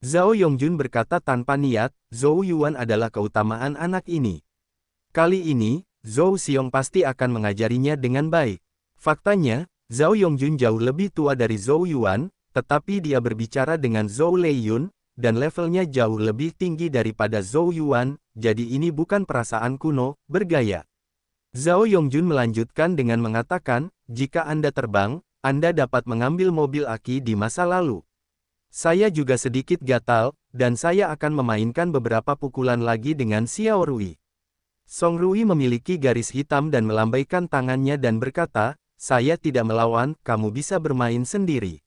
Zhao Yongjun berkata tanpa niat, Zhou Yuan adalah keutamaan anak ini. Kali ini, Zhou Xiong pasti akan mengajarinya dengan baik. Faktanya, Zhao Yongjun jauh lebih tua dari Zhou Yuan, tetapi dia berbicara dengan Zhou Leiyun, dan levelnya jauh lebih tinggi daripada Zhou Yuan, jadi ini bukan perasaan kuno, bergaya. Zhao Yongjun melanjutkan dengan mengatakan, jika Anda terbang, Anda dapat mengambil mobil aki di masa lalu. Saya juga sedikit gatal, dan saya akan memainkan beberapa pukulan lagi dengan Xiao Rui. Song Rui memiliki garis hitam dan melambaikan tangannya dan berkata, saya tidak melawan, kamu bisa bermain sendiri.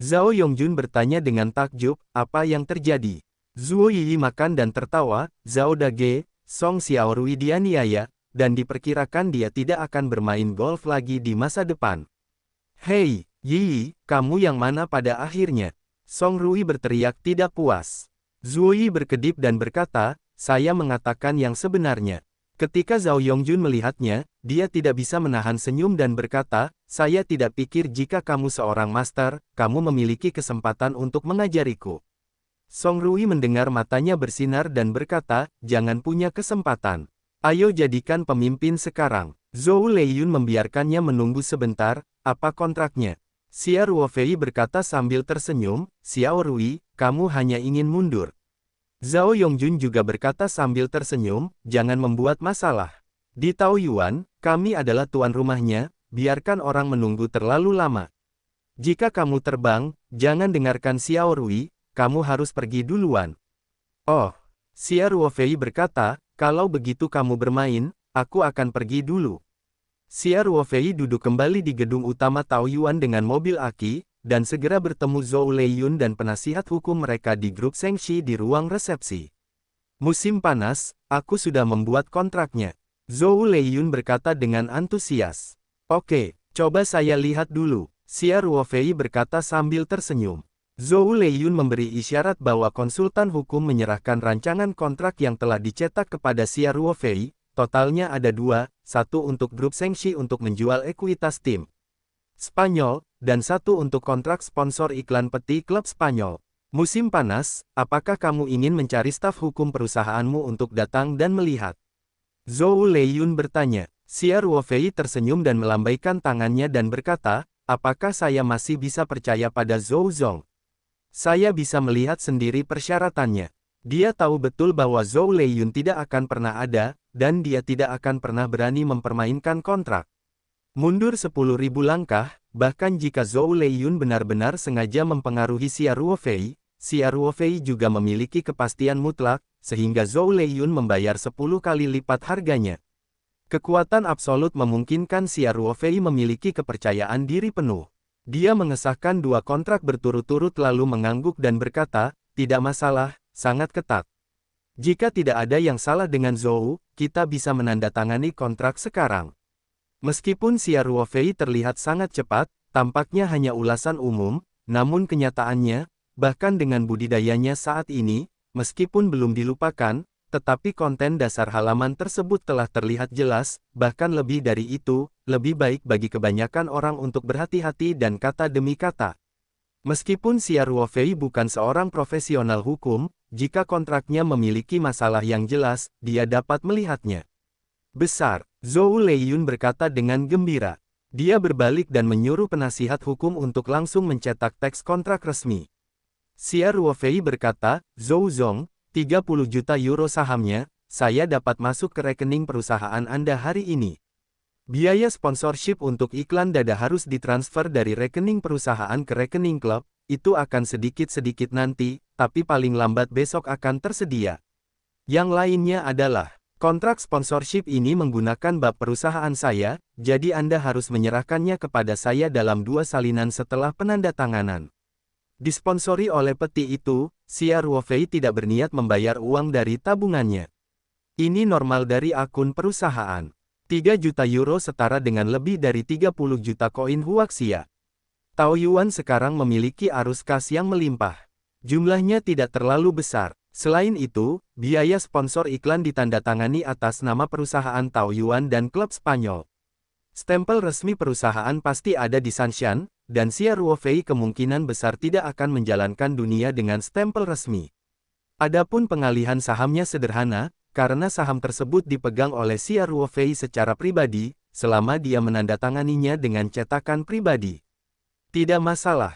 Zhao Yongjun bertanya dengan takjub, apa yang terjadi? Zuo Yiyi makan dan tertawa, Zhao Dage, Song Xiaorui dianiaya, dan diperkirakan dia tidak akan bermain golf lagi di masa depan. Hei, Yiyi, kamu yang mana pada akhirnya? Song Rui berteriak tidak puas. Zuo Yi berkedip dan berkata, saya mengatakan yang sebenarnya. Ketika Zhao Yongjun melihatnya, dia tidak bisa menahan senyum dan berkata, saya tidak pikir jika kamu seorang master, kamu memiliki kesempatan untuk mengajariku. Song Rui mendengar matanya bersinar dan berkata, jangan punya kesempatan. Ayo jadikan pemimpin sekarang. Zhou Leiyun membiarkannya menunggu sebentar, apa kontraknya? Xia Ruofei berkata sambil tersenyum, Xiao Rui, kamu hanya ingin mundur. Zhao Yongjun juga berkata sambil tersenyum, jangan membuat masalah. Di Taoyuan, kami adalah tuan rumahnya, biarkan orang menunggu terlalu lama. Jika kamu terbang, jangan dengarkan Xiao Rui, kamu harus pergi duluan. Oh, Xia Ruofei berkata, kalau begitu kamu bermain, aku akan pergi dulu. Xia Ruofei duduk kembali di gedung utama Taoyuan dengan mobil aki, dan segera bertemu Zhou Leiyun dan penasihat hukum mereka di grup Shengxi di ruang resepsi. Musim panas, aku sudah membuat kontraknya. Zhou Leiyun berkata dengan antusias. Oke, coba saya lihat dulu, Xia Ruofei berkata sambil tersenyum. Zhou Leiyun memberi isyarat bahwa konsultan hukum menyerahkan rancangan kontrak yang telah dicetak kepada Xia Ruofei, totalnya ada satu untuk grup Shengxi untuk menjual ekuitas tim Spanyol, dan satu untuk kontrak sponsor iklan peti klub Spanyol. Musim panas, apakah kamu ingin mencari staf hukum perusahaanmu untuk datang dan melihat? Zhou Leiyun bertanya. Xia Ruofei tersenyum dan melambaikan tangannya dan berkata, apakah saya masih bisa percaya pada Zhou Zong? Saya bisa melihat sendiri persyaratannya. Dia tahu betul bahwa Zhou Leiyun tidak akan pernah ada, dan dia tidak akan pernah berani mempermainkan kontrak. Mundur 10.000 langkah, bahkan jika Zhou Leiyun benar-benar sengaja mempengaruhi Xia Ruofei juga memiliki kepastian mutlak, sehingga Zhou Leiyun membayar 10 kali lipat harganya. Kekuatan absolut memungkinkan Xia Ruofei memiliki kepercayaan diri penuh. Dia mengesahkan 2 kontrak berturut-turut lalu mengangguk dan berkata, tidak masalah, sangat ketat. Jika tidak ada yang salah dengan Zhou, kita bisa menandatangani kontrak sekarang. Meskipun Xia Ruofei terlihat sangat cepat, tampaknya hanya ulasan umum, namun kenyataannya, bahkan dengan budidayanya saat ini, meskipun belum dilupakan, tetapi konten dasar halaman tersebut telah terlihat jelas, bahkan lebih dari itu, lebih baik bagi kebanyakan orang untuk berhati-hati dan kata demi kata. Meskipun Xia Ruofei bukan seorang profesional hukum, jika kontraknya memiliki masalah yang jelas, dia dapat melihatnya. Besar, Zhou Leiyun berkata dengan gembira. Dia berbalik dan menyuruh penasihat hukum untuk langsung mencetak teks kontrak resmi. Xia Ruofei berkata, Zhou Zong, 30 juta euro sahamnya, saya dapat masuk ke rekening perusahaan Anda hari ini. Biaya sponsorship untuk iklan dada harus ditransfer dari rekening perusahaan ke rekening klub, itu akan sedikit-sedikit nanti, tapi paling lambat besok akan tersedia. Yang lainnya adalah, kontrak sponsorship ini menggunakan bab perusahaan saya, jadi Anda harus menyerahkannya kepada saya dalam 2 salinan setelah penandatanganan. Disponsori oleh peti itu, Xia Ruofei tidak berniat membayar uang dari tabungannya. Ini normal dari akun perusahaan. 3 juta euro setara dengan lebih dari 30 juta koin Huaxia. Taoyuan sekarang memiliki arus kas yang melimpah. Jumlahnya tidak terlalu besar. Selain itu, biaya sponsor iklan ditandatangani atas nama perusahaan Taoyuan dan klub Spanyol. Stempel resmi perusahaan pasti ada di Sanshan, dan Xia Ruofei kemungkinan besar tidak akan menjalankan dunia dengan stempel resmi. Adapun pengalihan sahamnya sederhana, karena saham tersebut dipegang oleh Xia Ruofei secara pribadi, selama dia menandatanganinya dengan cetakan pribadi. Tidak masalah,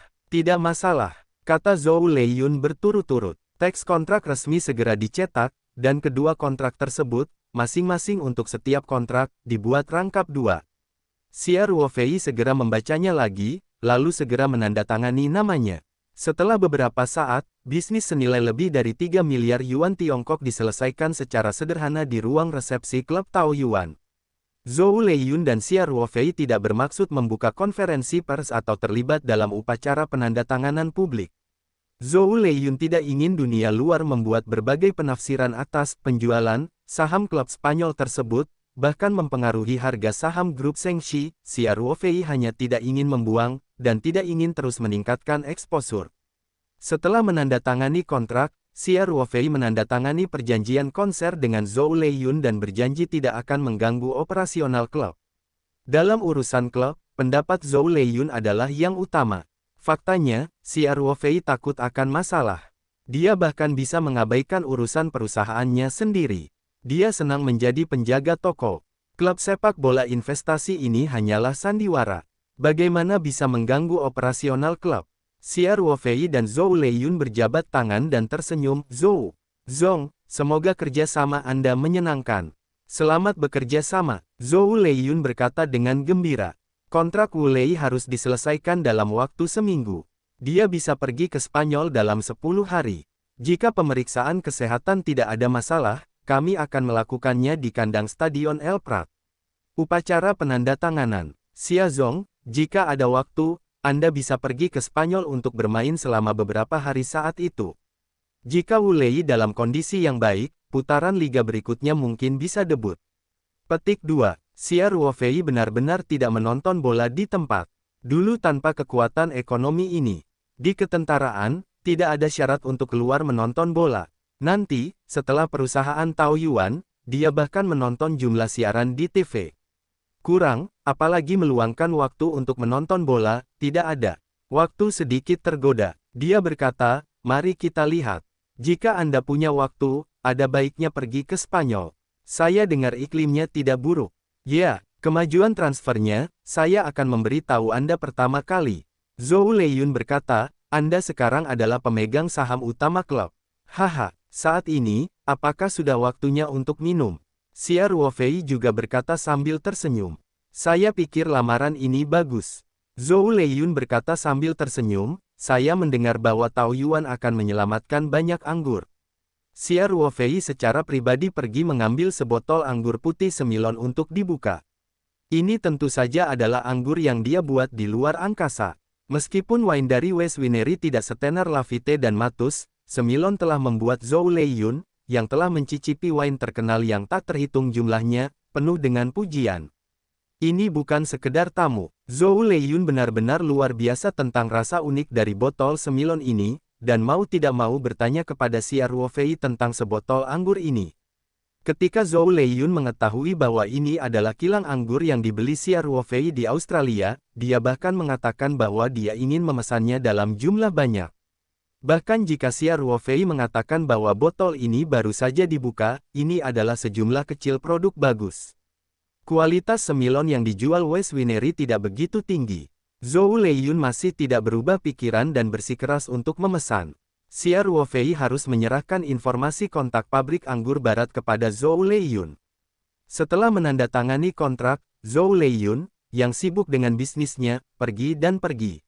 kata Zhou Leiyun berturut-turut. Teks kontrak resmi segera dicetak, dan kedua kontrak tersebut, masing-masing untuk setiap kontrak, dibuat rangkap 2. Xia Ruofei segera membacanya lagi, lalu segera menandatangani namanya. Setelah beberapa saat, bisnis senilai lebih dari 3 miliar yuan Tiongkok diselesaikan secara sederhana di ruang resepsi klub Taoyuan. Zhou Leiyun dan Xia Ruofei tidak bermaksud membuka konferensi pers atau terlibat dalam upacara penandatanganan publik. Zhou Leiyun tidak ingin dunia luar membuat berbagai penafsiran atas penjualan saham klub Spanyol tersebut, bahkan mempengaruhi harga saham grup Shengxi. Xia Ruofei hanya tidak ingin membuang, dan tidak ingin terus meningkatkan eksposur. Setelah menandatangani kontrak, Xia Ruofei menandatangani perjanjian konser dengan Zhou Leiyun dan berjanji tidak akan mengganggu operasional klub. Dalam urusan klub, pendapat Zhou Leiyun adalah yang utama. Faktanya, Xia Ruofei takut akan masalah. Dia bahkan bisa mengabaikan urusan perusahaannya sendiri. Dia senang menjadi penjaga toko. Klub sepak bola investasi ini hanyalah sandiwara. Bagaimana bisa mengganggu operasional klub? Xia Ruofei dan Zhou Leiyun berjabat tangan dan tersenyum. Zhong, semoga kerjasama Anda menyenangkan. Selamat bekerja sama, Zhou Leiyun berkata dengan gembira. Kontrak Wu Lei harus diselesaikan dalam waktu seminggu. Dia bisa pergi ke Spanyol dalam 10 hari. Jika pemeriksaan kesehatan tidak ada masalah, kami akan melakukannya di kandang Stadion El Prat. Upacara penandatanganan. Xia Zhong, jika ada waktu, Anda bisa pergi ke Spanyol untuk bermain selama beberapa hari saat itu. Jika Wu Lei dalam kondisi yang baik, putaran liga berikutnya mungkin bisa debut. Petik 2. Xia Ruofei benar-benar tidak menonton bola di tempat. Dulu tanpa kekuatan ekonomi ini. Di ketentaraan, tidak ada syarat untuk keluar menonton bola. Nanti, setelah perusahaan Taoyuan, dia bahkan menonton jumlah siaran di TV. Kurang, apalagi meluangkan waktu untuk menonton bola, tidak ada. Waktu sedikit tergoda. Dia berkata, mari kita lihat. Jika Anda punya waktu, ada baiknya pergi ke Spanyol. Saya dengar iklimnya tidak buruk. Ya, kemajuan transfernya, saya akan memberitahu Anda pertama kali. Zhou Leiyun berkata, Anda sekarang adalah pemegang saham utama klub. Haha, saat ini, apakah sudah waktunya untuk minum? Xia Ruofei juga berkata sambil tersenyum. Saya pikir lamaran ini bagus. Zhou Leiyun berkata sambil tersenyum, saya mendengar bahwa Taoyuan akan menyelamatkan banyak anggur. Xia Ruofei secara pribadi pergi mengambil sebotol anggur putih Semillon untuk dibuka. Ini tentu saja adalah anggur yang dia buat di luar angkasa. Meskipun wine dari West Winery tidak setenar Lafite dan Matus, Semillon telah membuat Zhou Leiyun, yang telah mencicipi wine terkenal yang tak terhitung jumlahnya, penuh dengan pujian. Ini bukan sekedar tamu. Zhou Leiyun benar-benar luar biasa tentang rasa unik dari botol Semillon ini, dan mau tidak mau bertanya kepada Xia Ruofei tentang sebotol anggur ini. Ketika Zhou Leiyun mengetahui bahwa ini adalah kilang anggur yang dibeli Xia Ruofei di Australia, dia bahkan mengatakan bahwa dia ingin memesannya dalam jumlah banyak. Bahkan jika Xia Ruofei mengatakan bahwa botol ini baru saja dibuka, ini adalah sejumlah kecil produk bagus. Kualitas Semillon yang dijual West Winery tidak begitu tinggi. Zhou Leiyun masih tidak berubah pikiran dan bersikeras untuk memesan. Xia Ruofei harus menyerahkan informasi kontak pabrik anggur barat kepada Zhou Leiyun. Setelah menandatangani kontrak, Zhou Leiyun, yang sibuk dengan bisnisnya, pergi dan pergi.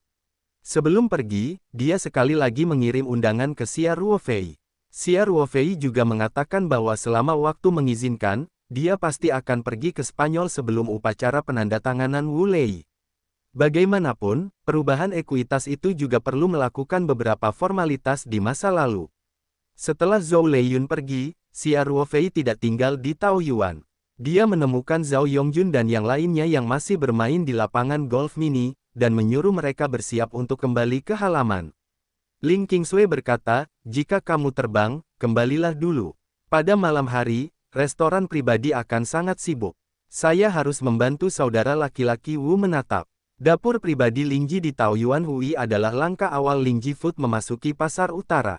Sebelum pergi, dia sekali lagi mengirim undangan ke Xia Ruofei. Xia Ruofei juga mengatakan bahwa selama waktu mengizinkan, dia pasti akan pergi ke Spanyol sebelum upacara penandatanganan Wu Lei. Bagaimanapun, perubahan ekuitas itu juga perlu melakukan beberapa formalitas di masa lalu. Setelah Zhou Leiyun pergi, Xia Ruofei tidak tinggal di Taoyuan. Dia menemukan Zhao Yongjun dan yang lainnya yang masih bermain di lapangan golf mini, dan menyuruh mereka bersiap untuk kembali ke halaman. Ling Qingsui berkata, jika kamu terbang, kembalilah dulu. Pada malam hari, restoran pribadi akan sangat sibuk. Saya harus membantu saudara laki-laki Wu menatap. Dapur pribadi Lingji di Taoyuan Hui adalah langkah awal Lingji Food memasuki pasar utara.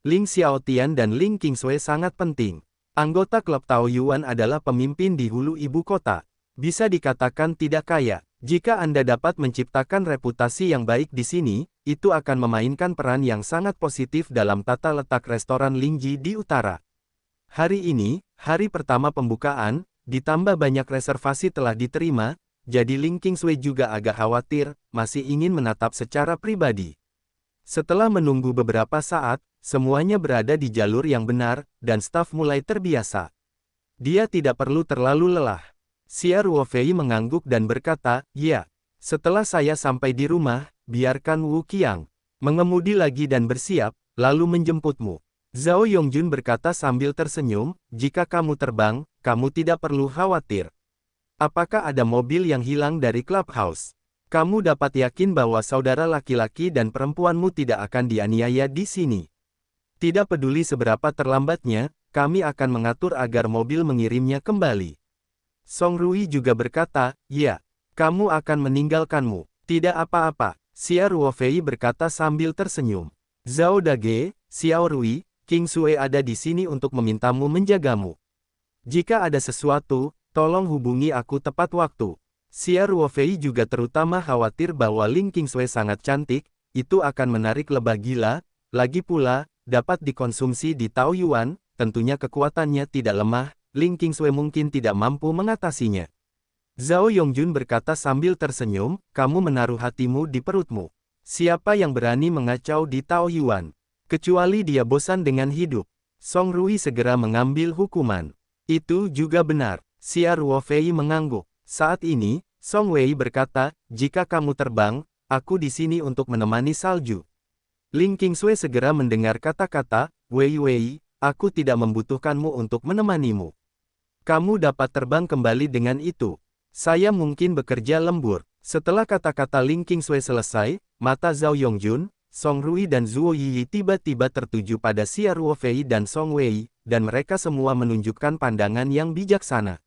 Ling Xiaotian dan Ling Qingsui sangat penting. Anggota klub Taoyuan adalah pemimpin di hulu ibu kota. Bisa dikatakan tidak kaya. Jika Anda dapat menciptakan reputasi yang baik di sini, itu akan memainkan peran yang sangat positif dalam tata letak restoran Lingji di utara. Hari ini, hari pertama pembukaan, ditambah banyak reservasi telah diterima, jadi Ling Qingsui juga agak khawatir, masih ingin menatap secara pribadi. Setelah menunggu beberapa saat, semuanya berada di jalur yang benar, dan staf mulai terbiasa. Dia tidak perlu terlalu lelah. Xia Ruofei mengangguk dan berkata, ya. Setelah saya sampai di rumah, biarkan Wu Qiang mengemudi lagi dan bersiap, lalu menjemputmu. Zhao Yongjun berkata sambil tersenyum, jika kamu terbang, kamu tidak perlu khawatir. Apakah ada mobil yang hilang dari clubhouse? Kamu dapat yakin bahwa saudara laki-laki dan perempuanmu tidak akan dianiaya di sini. Tidak peduli seberapa terlambatnya, kami akan mengatur agar mobil mengirimnya kembali. Song Rui juga berkata, ya, kamu akan meninggalkanmu. Tidak apa-apa, Xia Ruofei berkata sambil tersenyum. Zhao Dage, Xiao Rui, King Sui ada di sini untuk memintamu menjagamu. Jika ada sesuatu, tolong hubungi aku tepat waktu. Xia Ruofei juga terutama khawatir bahwa Ling Qingsui sangat cantik, itu akan menarik lebah gila, lagi pula, dapat dikonsumsi di Taoyuan, tentunya kekuatannya tidak lemah, Ling Qingsui mungkin tidak mampu mengatasinya. Zhao Yongjun berkata sambil tersenyum, kamu menaruh hatimu di perutmu. Siapa yang berani mengacau di Taoyuan? Kecuali dia bosan dengan hidup. Song Rui segera mengambil hukuman. Itu juga benar. Xia Ruofei mengangguk. Saat ini, Song Wei berkata, jika kamu terbang, aku di sini untuk menemani salju. Ling Qingsui segera mendengar kata-kata, Wei, aku tidak membutuhkanmu untuk menemanimu. Kamu dapat terbang kembali dengan itu. Saya mungkin bekerja lembur. Setelah kata-kata Ling Qingsui selesai, mata Zhao Yongjun, Song Rui dan Zhuo Yi tiba-tiba tertuju pada Xia Ruofei dan Song Wei, dan mereka semua menunjukkan pandangan yang bijaksana.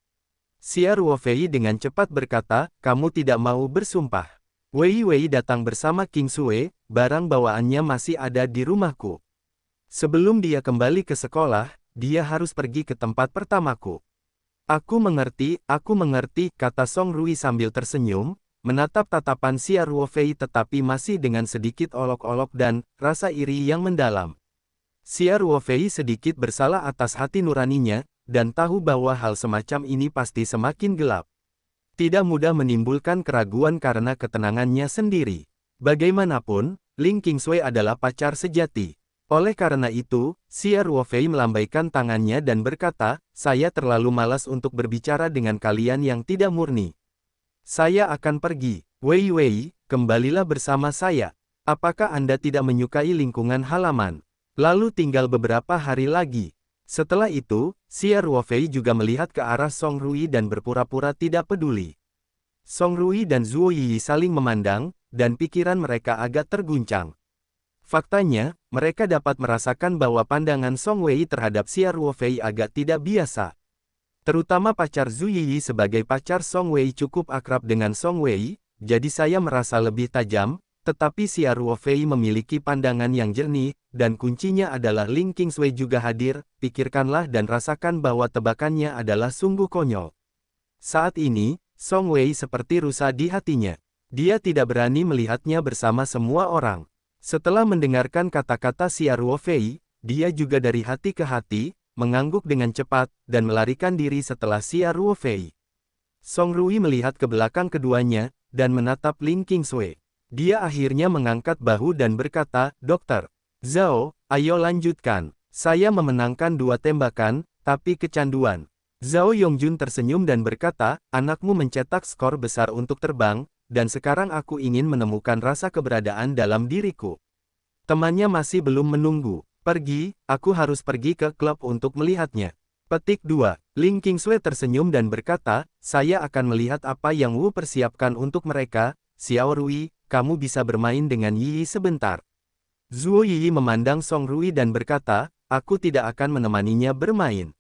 Xia Ruofei dengan cepat berkata, kamu tidak mau bersumpah. Wei datang bersama King Sui, barang bawaannya masih ada di rumahku. Sebelum dia kembali ke sekolah, dia harus pergi ke tempat pertamaku. Aku mengerti, kata Song Rui sambil tersenyum, menatap tatapan Xia Ruofei tetapi masih dengan sedikit olok-olok dan rasa iri yang mendalam. Xia Ruofei sedikit bersalah atas hati nuraninya, dan tahu bahwa hal semacam ini pasti semakin gelap. Tidak mudah menimbulkan keraguan karena ketenangannya sendiri. Bagaimanapun, Ling Qingsui adalah pacar sejati. Oleh karena itu, Xia Ruofei melambaikan tangannya dan berkata, saya terlalu malas untuk berbicara dengan kalian yang tidak murni. Saya akan pergi. Wei, kembalilah bersama saya. Apakah Anda tidak menyukai lingkungan halaman? Lalu tinggal beberapa hari lagi. Setelah itu, Xia Ruofei juga melihat ke arah Song Rui dan berpura-pura tidak peduli. Song Rui dan Zhuo Yi saling memandang, dan pikiran mereka agak terguncang. Faktanya, mereka dapat merasakan bahwa pandangan Song Wei terhadap Xia Ruofei agak tidak biasa. Terutama pacar Zhu Yi sebagai pacar Song Wei cukup akrab dengan Song Wei, jadi saya merasa lebih tajam, tetapi Xia Ruofei memiliki pandangan yang jernih, dan kuncinya adalah Ling Qingsui juga hadir, pikirkanlah dan rasakan bahwa tebakannya adalah sungguh konyol. Saat ini, Song Wei seperti rusa di hatinya. Dia tidak berani melihatnya bersama semua orang. Setelah mendengarkan kata-kata Xia Ruofei, dia juga dari hati ke hati, mengangguk dengan cepat, dan melarikan diri setelah Xia Ruofei. Song Rui melihat ke belakang keduanya, dan menatap Ling Qingsui. Dia akhirnya mengangkat bahu dan berkata, Dokter Zhao, ayo lanjutkan. Saya memenangkan 2 tembakan, tapi kecanduan. Zhao Yongjun tersenyum dan berkata, anakmu mencetak skor besar untuk terbang, dan sekarang aku ingin menemukan rasa keberadaan dalam diriku. Temannya masih belum menunggu. Pergi, aku harus pergi ke klub untuk melihatnya. Petik 2. Ling Qingsui tersenyum dan berkata, saya akan melihat apa yang Wu persiapkan untuk mereka. Xiao Rui, kamu bisa bermain dengan Yi sebentar. Zhuo Yi memandang Song Rui dan berkata, aku tidak akan menemaninya bermain.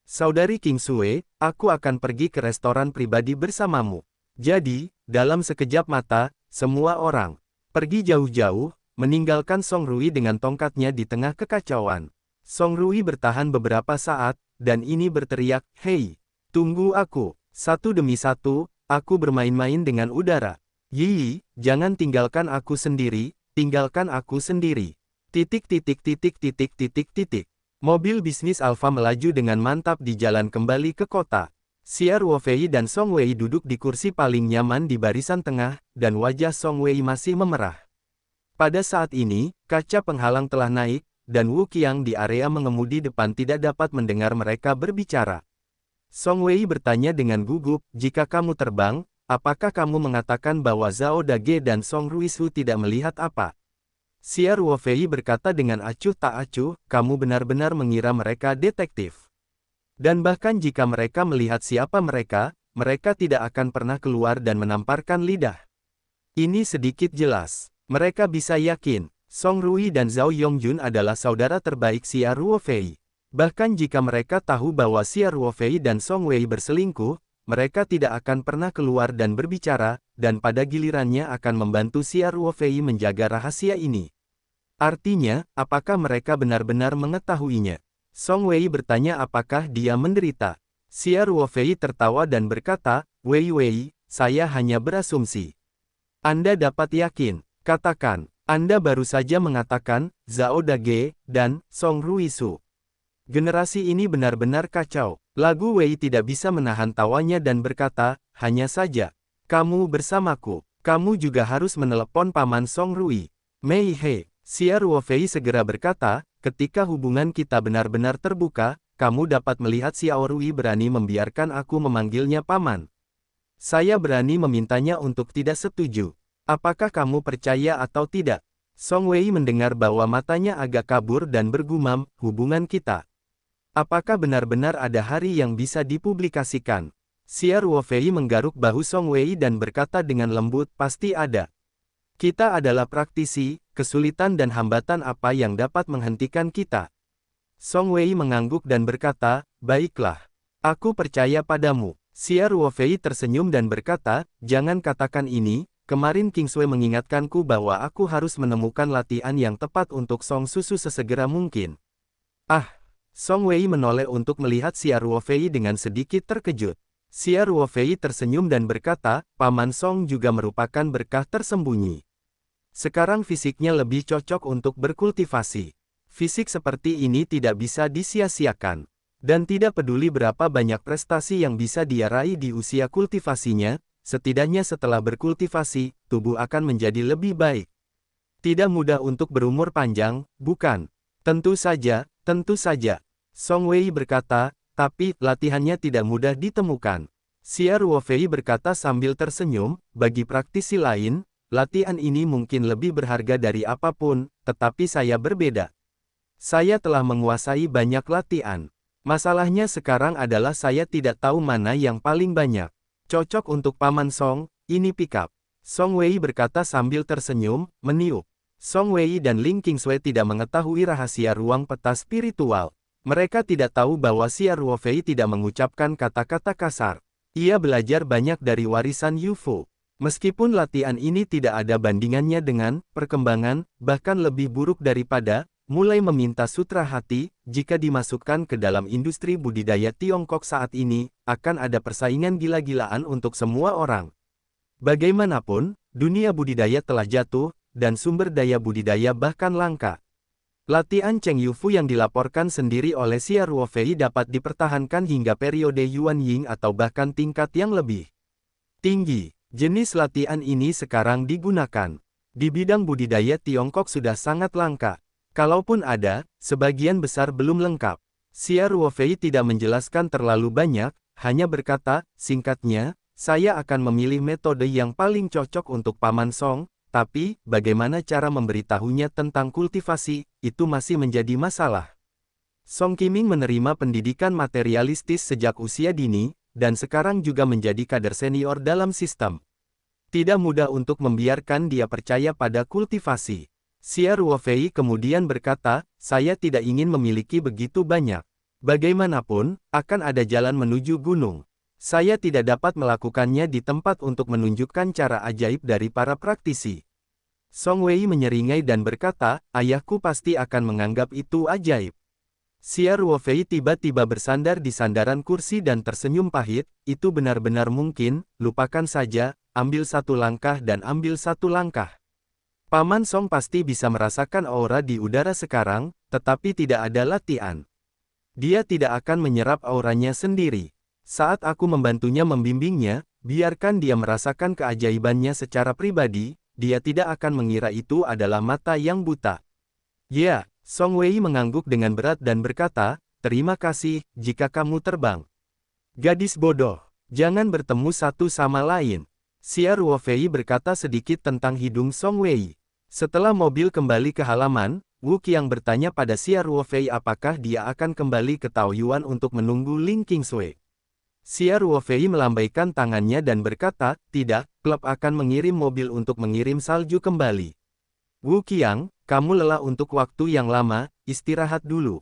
Saudari Qingsui, aku akan pergi ke restoran pribadi bersamamu. Jadi, dalam sekejap mata, semua orang pergi jauh-jauh, meninggalkan Song Rui dengan tongkatnya di tengah kekacauan. Song Rui bertahan beberapa saat, dan ini berteriak, hei, tunggu aku. Satu demi satu, aku bermain-main dengan udara. Yi, jangan tinggalkan aku sendiri, tinggalkan aku sendiri. Mobil bisnis Alfa melaju dengan mantap di jalan kembali ke kota. Xia Ruofei dan Song Wei duduk di kursi paling nyaman di barisan tengah, dan wajah Song Wei masih memerah. Pada saat ini, kaca penghalang telah naik, dan Wu Qiang di area mengemudi depan tidak dapat mendengar mereka berbicara. Song Wei bertanya dengan gugup, jika kamu terbang, apakah kamu mengatakan bahwa Zhao Dage dan Song Ruisu tidak melihat apa? Xia Ruofei berkata dengan acuh tak acuh, kamu benar-benar mengira mereka detektif. Dan bahkan jika mereka melihat siapa mereka, mereka tidak akan pernah keluar dan menamparkan lidah. Ini sedikit jelas. Mereka bisa yakin, Song Rui dan Zhao Yongjun adalah saudara terbaik Xia Ruofei. Bahkan jika mereka tahu bahwa Xia Ruofei dan Song Wei berselingkuh, mereka tidak akan pernah keluar dan berbicara, dan pada gilirannya akan membantu Xia Ruofei menjaga rahasia ini. Artinya, apakah mereka benar-benar mengetahuinya? Song Wei bertanya apakah dia menderita. Xia Ruofei tertawa dan berkata, Wei, saya hanya berasumsi. Anda dapat yakin, katakan, Anda baru saja mengatakan, Zhao Dage, dan Song Ruisu. Generasi ini benar-benar kacau. Lagu Wei tidak bisa menahan tawanya dan berkata, hanya saja, kamu bersamaku, kamu juga harus menelepon Paman Song Rui. Mei He, Xia Ruofei segera berkata, ketika hubungan kita benar-benar terbuka, kamu dapat melihat Xiao Rui berani membiarkan aku memanggilnya Paman. Saya berani memintanya untuk tidak setuju. Apakah kamu percaya atau tidak? Song Wei mendengar bahwa matanya agak kabur dan bergumam, hubungan kita. Apakah benar-benar ada hari yang bisa dipublikasikan? Xia Ruofei menggaruk bahu Song Wei dan berkata dengan lembut, pasti ada. Kita adalah praktisi, kesulitan dan hambatan apa yang dapat menghentikan kita? Song Wei mengangguk dan berkata, baiklah. Aku percaya padamu. Xia Ruofei tersenyum dan berkata, jangan katakan ini, kemarin King Sui mengingatkanku bahwa aku harus menemukan latihan yang tepat untuk Song Susu sesegera mungkin. Ah! Song Wei menoleh untuk melihat Xia Ruofei dengan sedikit terkejut. Xia Ruofei tersenyum dan berkata, Paman Song juga merupakan berkah tersembunyi. Sekarang fisiknya lebih cocok untuk berkultivasi. Fisik seperti ini tidak bisa disia-siakan. Dan tidak peduli berapa banyak prestasi yang bisa dia raih di usia kultivasinya, setidaknya setelah berkultivasi, tubuh akan menjadi lebih baik. Tidak mudah untuk berumur panjang, bukan? Tentu saja, tentu saja. Song Wei berkata, tapi latihannya tidak mudah ditemukan. Xia Ruofei berkata sambil tersenyum, bagi praktisi lain, latihan ini mungkin lebih berharga dari apapun, tetapi saya berbeda. Saya telah menguasai banyak latihan. Masalahnya sekarang adalah saya tidak tahu mana yang paling banyak. Cocok untuk Paman Song, ini pikap. Song Wei berkata sambil tersenyum, meniup. Song Wei dan Ling Qingsui tidak mengetahui rahasia ruang peta spiritual. Mereka tidak tahu bahwa Xia Ruofei tidak mengucapkan kata-kata kasar. Ia belajar banyak dari warisan Yu-Fu. Meskipun latihan ini tidak ada bandingannya dengan perkembangan, bahkan lebih buruk daripada mulai meminta sutra hati, jika dimasukkan ke dalam industri budidaya Tiongkok saat ini, akan ada persaingan gila-gilaan untuk semua orang. Bagaimanapun, dunia budidaya telah jatuh, dan sumber daya budidaya bahkan langka. Latihan Cheng Yufu yang dilaporkan sendiri oleh Xia Ruofei dapat dipertahankan hingga periode Yuan Ying atau bahkan tingkat yang lebih tinggi. Jenis latihan ini sekarang digunakan. Di bidang budidaya Tiongkok sudah sangat langka. Kalaupun ada, sebagian besar belum lengkap. Xia Ruofei tidak menjelaskan terlalu banyak, hanya berkata, singkatnya, saya akan memilih metode yang paling cocok untuk Paman Song, tapi, bagaimana cara memberitahunya tentang kultivasi, itu masih menjadi masalah. Song Qiming menerima pendidikan materialistis sejak usia dini, dan sekarang juga menjadi kader senior dalam sistem. Tidak mudah untuk membiarkan dia percaya pada kultivasi. Xia Ruofei kemudian berkata, saya tidak ingin memiliki begitu banyak. Bagaimanapun, akan ada jalan menuju gunung. Saya tidak dapat melakukannya di tempat untuk menunjukkan cara ajaib dari para praktisi. Song Wei menyeringai dan berkata, ayahku pasti akan menganggap itu ajaib. Xia Ruofei tiba-tiba bersandar di sandaran kursi dan tersenyum pahit, itu benar-benar mungkin, lupakan saja, ambil satu langkah dan ambil satu langkah. Paman Song pasti bisa merasakan aura di udara sekarang, tetapi tidak ada latihan. Dia tidak akan menyerap auranya sendiri. Saat aku membantunya membimbingnya, biarkan dia merasakan keajaibannya secara pribadi, dia tidak akan mengira itu adalah mata yang buta. Ya, Song Wei mengangguk dengan berat dan berkata, terima kasih, jika kamu terbang. Gadis bodoh, jangan bertemu satu sama lain. Xia Ruofei berkata sedikit tentang hidung Song Wei. Setelah mobil kembali ke halaman, Wu Qiang bertanya pada Xia Ruofei apakah dia akan kembali ke Taoyuan untuk menunggu Ling Qingsui. Xia Ruofei melambaikan tangannya dan berkata, tidak, klub akan mengirim mobil untuk mengirim salju kembali. Wu Qiang, kamu lelah untuk waktu yang lama, istirahat dulu.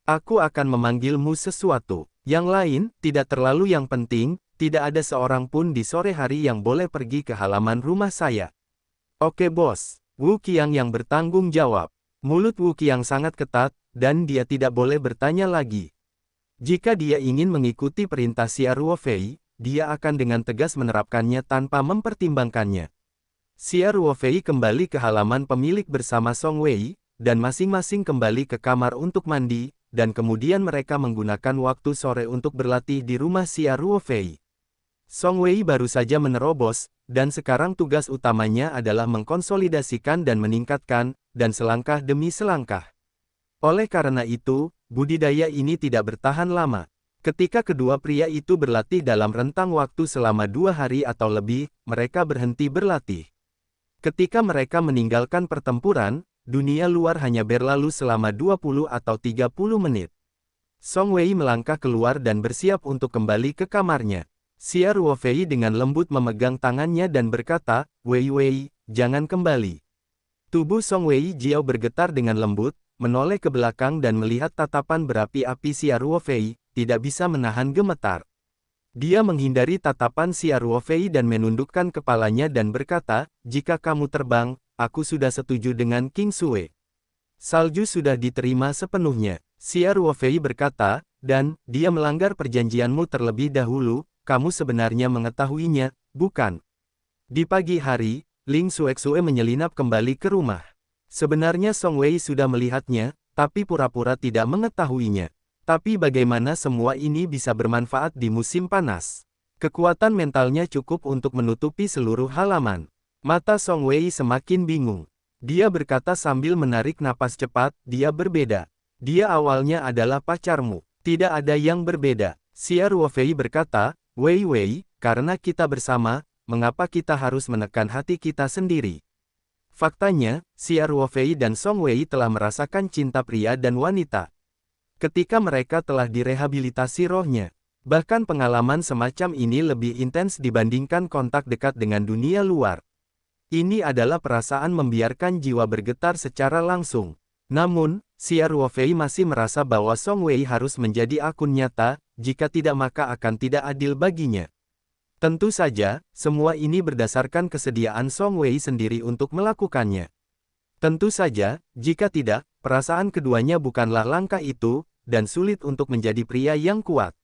Aku akan memanggilmu sesuatu. Yang lain, tidak terlalu yang penting, tidak ada seorang pun di sore hari yang boleh pergi ke halaman rumah saya. Oke bos, Wu Qiang yang bertanggung jawab. Mulut Wu Qiang sangat ketat, dan dia tidak boleh bertanya lagi. Jika dia ingin mengikuti perintah Xia Ruofei, dia akan dengan tegas menerapkannya tanpa mempertimbangkannya. Xia Ruofei kembali ke halaman pemilik bersama Song Wei, dan masing-masing kembali ke kamar untuk mandi, dan kemudian mereka menggunakan waktu sore untuk berlatih di rumah Xia Ruofei. Song Wei baru saja menerobos, dan sekarang tugas utamanya adalah mengkonsolidasikan dan meningkatkan, dan selangkah demi selangkah. Oleh karena itu, budidaya ini tidak bertahan lama. Ketika kedua pria itu berlatih dalam rentang waktu selama 2 hari atau lebih, mereka berhenti berlatih. Ketika mereka meninggalkan pertempuran, dunia luar hanya berlalu selama 20 atau 30 menit. Song Wei melangkah keluar dan bersiap untuk kembali ke kamarnya. Xia Ruofei dengan lembut memegang tangannya dan berkata, Wei Wei, jangan kembali. Tubuh Song Wei Jiao bergetar dengan lembut, menoleh ke belakang dan melihat tatapan berapi-api Xia Ruofei, tidak bisa menahan gemetar. Dia menghindari tatapan Xia Ruofei dan menundukkan kepalanya dan berkata, jika kamu terbang, aku sudah setuju dengan King Sui. Salju sudah diterima sepenuhnya. Xia Ruofei berkata, dan, dia melanggar perjanjianmu terlebih dahulu, kamu sebenarnya mengetahuinya, bukan? Di pagi hari, Ling Xuexue menyelinap kembali ke rumah. Sebenarnya Song Wei sudah melihatnya, tapi pura-pura tidak mengetahuinya. Tapi bagaimana semua ini bisa bermanfaat di musim panas? Kekuatan mentalnya cukup untuk menutupi seluruh halaman. Mata Song Wei semakin bingung. Dia berkata sambil menarik napas cepat, dia berbeda. Dia awalnya adalah pacarmu. Tidak ada yang berbeda. Xia Ruofei berkata, Wei Wei, karena kita bersama, mengapa kita harus menekan hati kita sendiri? Faktanya, Xia Ruofei dan Song Wei telah merasakan cinta pria dan wanita. Ketika mereka telah direhabilitasi rohnya. Bahkan pengalaman semacam ini lebih intens dibandingkan kontak dekat dengan dunia luar. Ini adalah perasaan membiarkan jiwa bergetar secara langsung. Namun, Xia Ruofei masih merasa bahwa Song Wei harus menjadi akun nyata, jika tidak maka akan tidak adil baginya. Tentu saja, semua ini berdasarkan kesediaan Song Wei sendiri untuk melakukannya. Tentu saja, jika tidak, perasaan keduanya bukanlah langkah itu, dan sulit untuk menjadi pria yang kuat.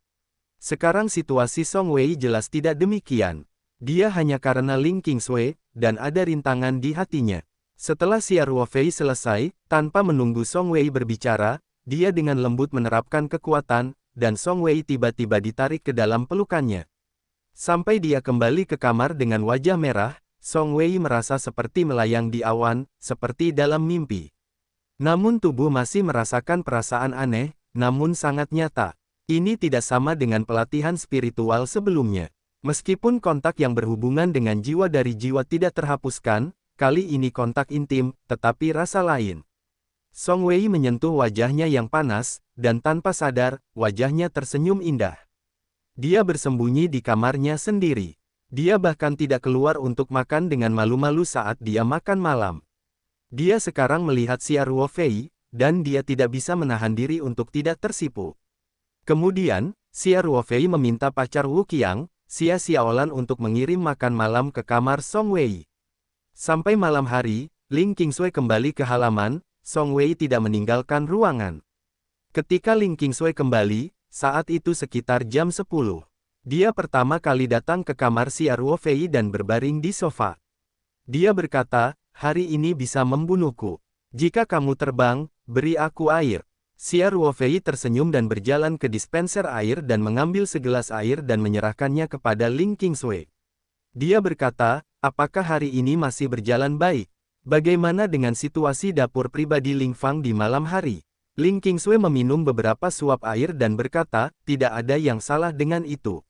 Sekarang situasi Song Wei jelas tidak demikian. Dia hanya karena Ling Qingsui, dan ada rintangan di hatinya. Setelah Xia Ruofei selesai, tanpa menunggu Song Wei berbicara, dia dengan lembut menerapkan kekuatan, dan Song Wei tiba-tiba ditarik ke dalam pelukannya. Sampai dia kembali ke kamar dengan wajah merah, Song Wei merasa seperti melayang di awan, seperti dalam mimpi. Namun tubuh masih merasakan perasaan aneh, namun sangat nyata. Ini tidak sama dengan pelatihan spiritual sebelumnya. Meskipun kontak yang berhubungan dengan jiwa dari jiwa tidak terhapuskan, kali ini kontak intim, tetapi rasa lain. Song Wei menyentuh wajahnya yang panas, dan tanpa sadar, wajahnya tersenyum indah. Dia bersembunyi di kamarnya sendiri. Dia bahkan tidak keluar untuk makan dengan malu-malu saat dia makan malam. Dia sekarang melihat Xia Ruofei, dan dia tidak bisa menahan diri untuk tidak tersipu. Kemudian, Xia Ruofei meminta pacar Wu Qiang, Xia Xiaolan untuk mengirim makan malam ke kamar Song Wei. Sampai malam hari, Ling Qingsui kembali ke halaman, Song Wei tidak meninggalkan ruangan. Ketika Ling Qingsui kembali, saat itu sekitar jam 10. Dia pertama kali datang ke kamar Xia Ruofei dan berbaring di sofa. Dia berkata, hari ini bisa membunuhku. Jika kamu terbang, beri aku air. Xia Ruofei tersenyum dan berjalan ke dispenser air dan mengambil segelas air dan menyerahkannya kepada Ling Qingsui. Dia berkata, apakah hari ini masih berjalan baik? Bagaimana dengan situasi dapur pribadi Ling Fang di malam hari? Ling Qingsui meminum beberapa suap air dan berkata, tidak ada yang salah dengan itu.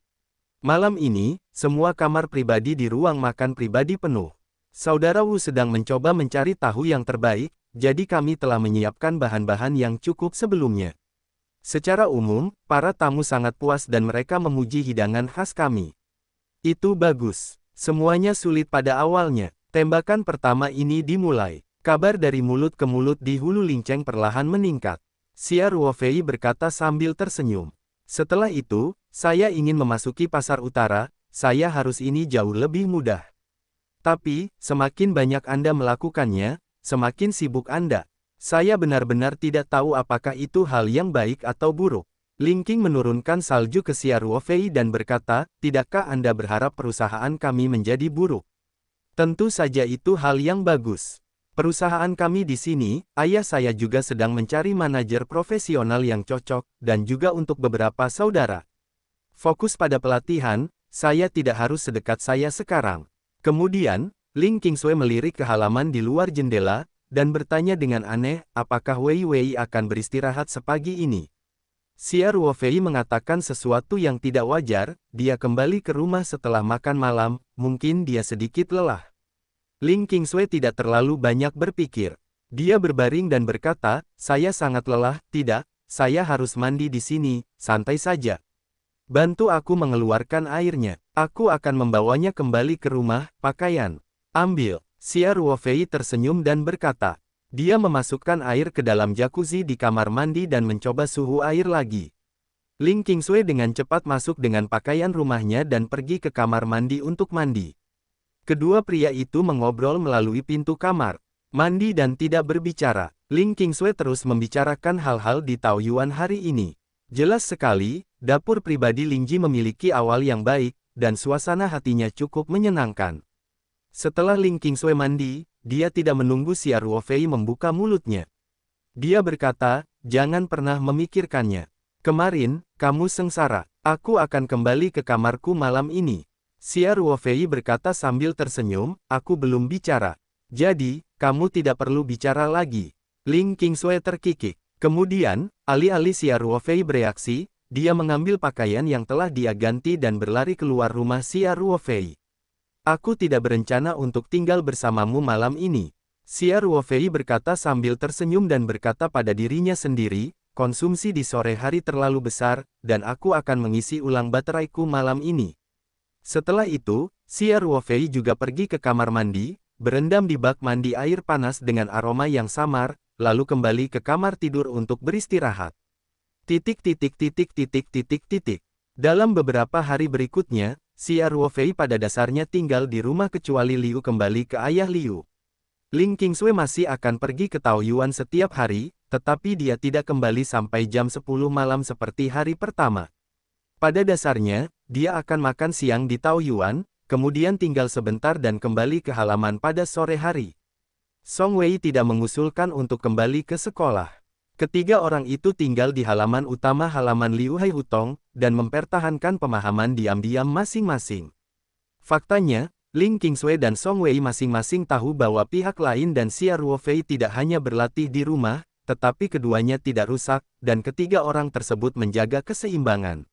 Malam ini, semua kamar pribadi di ruang makan pribadi penuh. Saudara Wu sedang mencoba mencari tahu yang terbaik, jadi kami telah menyiapkan bahan-bahan yang cukup sebelumnya. Secara umum, para tamu sangat puas dan mereka memuji hidangan khas kami. Itu bagus. Semuanya sulit pada awalnya. Tembakan pertama ini dimulai. Kabar dari mulut ke mulut di hulu Linceng perlahan meningkat. Xia Ruofei berkata sambil tersenyum. Setelah itu, saya ingin memasuki pasar utara, saya harus ini jauh lebih mudah. Tapi, semakin banyak Anda melakukannya, semakin sibuk Anda. Saya benar-benar tidak tahu apakah itu hal yang baik atau buruk. Ling Qing menurunkan salju ke Xia Ruofei dan berkata, tidakkah Anda berharap perusahaan kami menjadi buruk? Tentu saja itu hal yang bagus. Perusahaan kami di sini, ayah saya juga sedang mencari manajer profesional yang cocok, dan juga untuk beberapa saudara. Fokus pada pelatihan, saya tidak harus sedekat saya sekarang. Kemudian, Ling Qingsui melirik ke halaman di luar jendela, dan bertanya dengan aneh, apakah Wei Wei akan beristirahat sepagi ini? Xia Ruofei mengatakan sesuatu yang tidak wajar, dia kembali ke rumah setelah makan malam, mungkin dia sedikit lelah. Ling Qingsui tidak terlalu banyak berpikir. Dia berbaring dan berkata, saya sangat lelah, tidak, saya harus mandi di sini, santai saja. Bantu aku mengeluarkan airnya, aku akan membawanya kembali ke rumah, pakaian. Ambil. Xia Ruofei tersenyum dan berkata. Dia memasukkan air ke dalam jacuzzi di kamar mandi dan mencoba suhu air lagi. Ling Qingsui dengan cepat masuk dengan pakaian rumahnya dan pergi ke kamar mandi untuk mandi. Kedua pria itu mengobrol melalui pintu kamar mandi dan tidak berbicara. Ling Qingsui terus membicarakan hal-hal di Taoyuan hari ini. Jelas sekali, dapur pribadi Ling Ji memiliki awal yang baik, dan suasana hatinya cukup menyenangkan. Setelah Ling Qingsui mandi, dia tidak menunggu Xia Ruofei membuka mulutnya. Dia berkata, jangan pernah memikirkannya. Kemarin, kamu sengsara. Aku akan kembali ke kamarku malam ini. Xia Ruofei berkata sambil tersenyum, aku belum bicara. Jadi, kamu tidak perlu bicara lagi. Ling Qingsui terkikik. Kemudian, alih-alih Xia Ruofei bereaksi, dia mengambil pakaian yang telah dia ganti dan berlari keluar rumah Xia Ruofei. Aku tidak berencana untuk tinggal bersamamu malam ini. Xia Ruofei berkata sambil tersenyum dan berkata pada dirinya sendiri, konsumsi di sore hari terlalu besar, dan aku akan mengisi ulang bateraiku malam ini. Setelah itu, Xia Ruofei juga pergi ke kamar mandi, berendam di bak mandi air panas dengan aroma yang samar, lalu kembali ke kamar tidur untuk beristirahat. Dalam beberapa hari berikutnya, Xia Ruofei pada dasarnya tinggal di rumah kecuali Liu kembali ke ayah Liu. Ling Qingsui masih akan pergi ke Taoyuan setiap hari, tetapi dia tidak kembali sampai jam 10 malam seperti hari pertama. Pada dasarnya, dia akan makan siang di Taoyuan, kemudian tinggal sebentar dan kembali ke halaman pada sore hari. Song Wei tidak mengusulkan untuk kembali ke sekolah. Ketiga orang itu tinggal di halaman utama halaman Liu Hai Hutong, dan mempertahankan pemahaman diam-diam masing-masing. Faktanya, Ling Qingsui dan Song Wei masing-masing tahu bahwa pihak lain dan Xia Ruofei tidak hanya berlatih di rumah, tetapi keduanya tidak rusak, dan ketiga orang tersebut menjaga keseimbangan.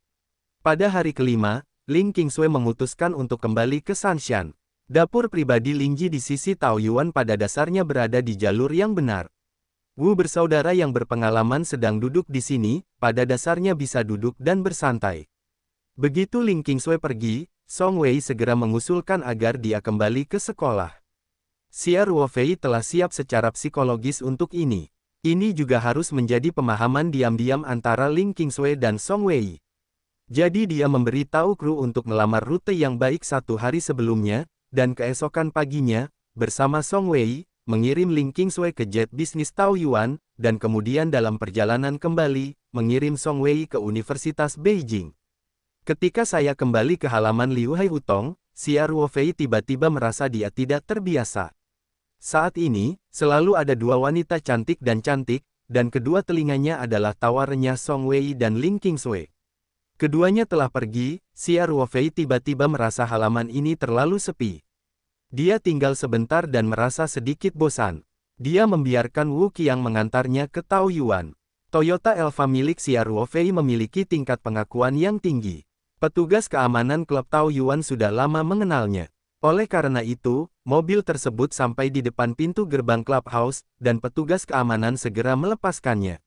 Pada hari kelima, Ling Qingsui memutuskan untuk kembali ke Sanshan. Dapur pribadi Ling Ji di sisi Taoyuan pada dasarnya berada di jalur yang benar. Wu bersaudara yang berpengalaman sedang duduk di sini, pada dasarnya bisa duduk dan bersantai. Begitu Ling Qingsui pergi, Song Wei segera mengusulkan agar dia kembali ke sekolah. Xia Ruofei telah siap secara psikologis untuk ini. Ini juga harus menjadi pemahaman diam-diam antara Ling Qingsui dan Song Wei. Jadi dia memberi tahu kru untuk melamar rute yang baik satu hari sebelumnya, dan keesokan paginya, bersama Song Wei, mengirim Ling Qingsui ke jet bisnis Taoyuan, dan kemudian dalam perjalanan kembali, mengirim Song Wei ke Universitas Beijing. Ketika saya kembali ke halaman Liu Hai Hutong, Xia Ruofei tiba-tiba merasa dia tidak terbiasa. Saat ini, selalu ada dua wanita cantik, dan kedua telinganya adalah tawarnya Song Wei dan Ling Qingsui. Keduanya telah pergi, Xia Ruofei tiba-tiba merasa halaman ini terlalu sepi. Dia tinggal sebentar dan merasa sedikit bosan. Dia membiarkan Wu Qiang mengantarnya ke Taoyuan. Toyota Elva milik Xia Ruofei memiliki tingkat pengakuan yang tinggi. Petugas keamanan klub Taoyuan sudah lama mengenalnya. Oleh karena itu, mobil tersebut sampai di depan pintu gerbang clubhouse, dan petugas keamanan segera melepaskannya.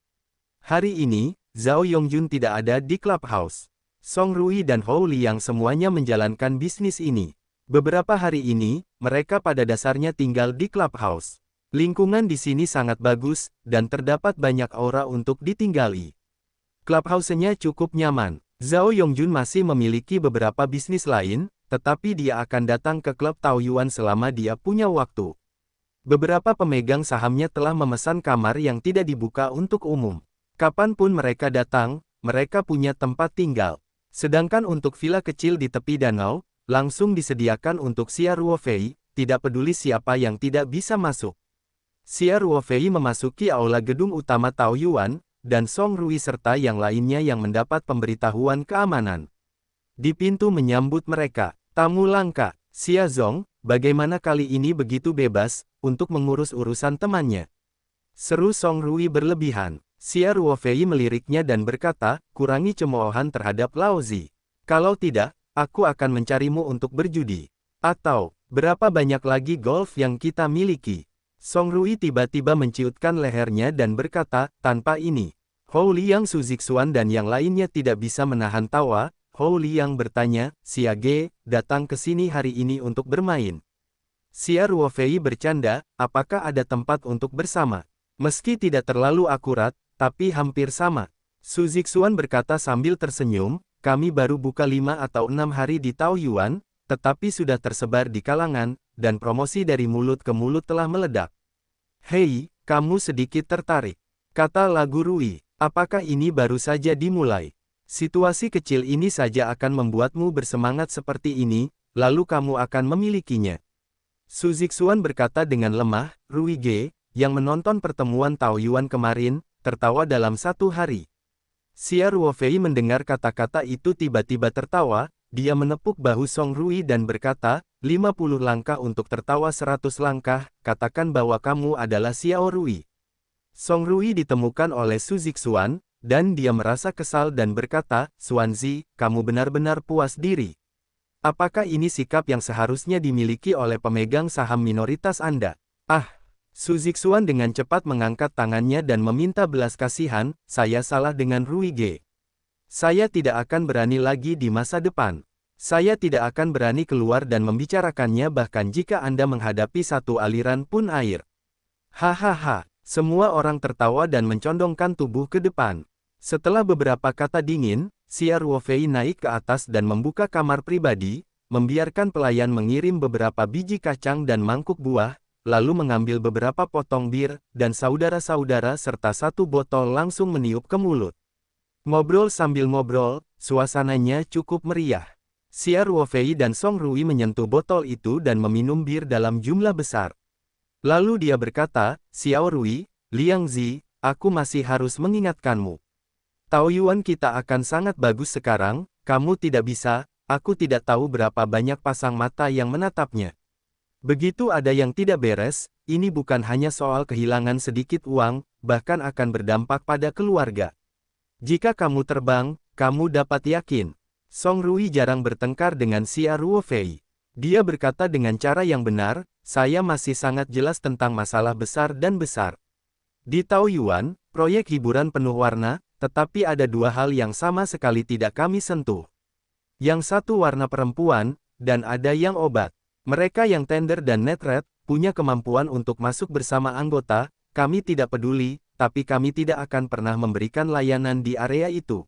Hari ini, Zhao Yongjun tidak ada di clubhouse. Song Rui dan Hou Liang semuanya menjalankan bisnis ini. Beberapa hari ini, mereka pada dasarnya tinggal di clubhouse. Lingkungan di sini sangat bagus, dan terdapat banyak aura untuk ditinggali. Clubhouse-nya cukup nyaman. Zhao Yongjun masih memiliki beberapa bisnis lain, tetapi dia akan datang ke klub Taoyuan selama dia punya waktu. Beberapa pemegang sahamnya telah memesan kamar yang tidak dibuka untuk umum. Kapanpun mereka datang, mereka punya tempat tinggal. Sedangkan untuk villa kecil di tepi danau, langsung disediakan untuk Xia Ruofei, tidak peduli siapa yang tidak bisa masuk. Xia Ruofei memasuki aula gedung utama Taoyuan, dan Song Rui serta yang lainnya yang mendapat pemberitahuan keamanan. Di pintu menyambut mereka, tamu langka, Xia Zong, bagaimana kali ini begitu bebas, untuk mengurus urusan temannya. Seru Song Rui berlebihan. Xia Ruofei meliriknya dan berkata, kurangi cemoohan terhadap Laozi. Kalau tidak, aku akan mencarimu untuk berjudi. Atau, berapa banyak lagi golf yang kita miliki? Song Rui tiba-tiba menciutkan lehernya dan berkata, tanpa ini. Hou Liang Suzixuan dan yang lainnya tidak bisa menahan tawa. Hou Liang bertanya, Xia Ge, datang ke sini hari ini untuk bermain. Xia Ruofei bercanda, apakah ada tempat untuk bersama? Meski tidak terlalu akurat, tapi hampir sama. Suzixuan berkata sambil tersenyum, kami baru buka 5 atau 6 hari di Taoyuan, tetapi sudah tersebar di kalangan, dan promosi dari mulut ke mulut telah meledak. Hei, kamu sedikit tertarik. Kata lagu Rui, apakah ini baru saja dimulai? Situasi kecil ini saja akan membuatmu bersemangat seperti ini, lalu kamu akan memilikinya. Suzixuan berkata dengan lemah, Rui Ge, yang menonton pertemuan Taoyuan kemarin, tertawa dalam satu hari. Xia Ruofei mendengar kata-kata itu tiba-tiba tertawa, dia menepuk bahu Song Rui dan berkata, 50 langkah untuk tertawa 100 langkah, katakan bahwa kamu adalah Xiao Rui. Song Rui ditemukan oleh Suzixuan, dan dia merasa kesal dan berkata, Xuanzi, kamu benar-benar puas diri. Apakah ini sikap yang seharusnya dimiliki oleh pemegang saham minoritas Anda? Ah! Suzixuan dengan cepat mengangkat tangannya dan meminta belas kasihan, saya salah dengan Rui Ge. Saya tidak akan berani lagi di masa depan. Saya tidak akan berani keluar dan membicarakannya bahkan jika Anda menghadapi satu aliran pun air. Hahaha, semua orang tertawa dan mencondongkan tubuh ke depan. Setelah beberapa kata dingin, Xia Ruofei naik ke atas dan membuka kamar pribadi, membiarkan pelayan mengirim beberapa biji kacang dan mangkuk buah, lalu mengambil beberapa potong bir, dan saudara-saudara serta satu botol langsung meniup ke mulut. Ngobrol sambil ngobrol, suasananya cukup meriah. Xia Ruofei dan Song Rui menyentuh botol itu dan meminum bir dalam jumlah besar. Lalu dia berkata, Xiao Rui, Liang Zi, aku masih harus mengingatkanmu. Taoyuan kita akan sangat bagus sekarang, kamu tidak bisa, aku tidak tahu berapa banyak pasang mata yang menatapnya. Begitu ada yang tidak beres, ini bukan hanya soal kehilangan sedikit uang, bahkan akan berdampak pada keluarga. Jika kamu terbang, kamu dapat yakin. Song Rui jarang bertengkar dengan Xia Ruofei. Dia berkata dengan cara yang benar, saya masih sangat jelas tentang masalah besar dan besar. Di Taoyuan, proyek hiburan penuh warna, tetapi ada dua hal yang sama sekali tidak kami sentuh. Yang satu warna perempuan, dan ada yang obat. Mereka yang tender dan netred, punya kemampuan untuk masuk bersama anggota, kami tidak peduli, tapi kami tidak akan pernah memberikan layanan di area itu.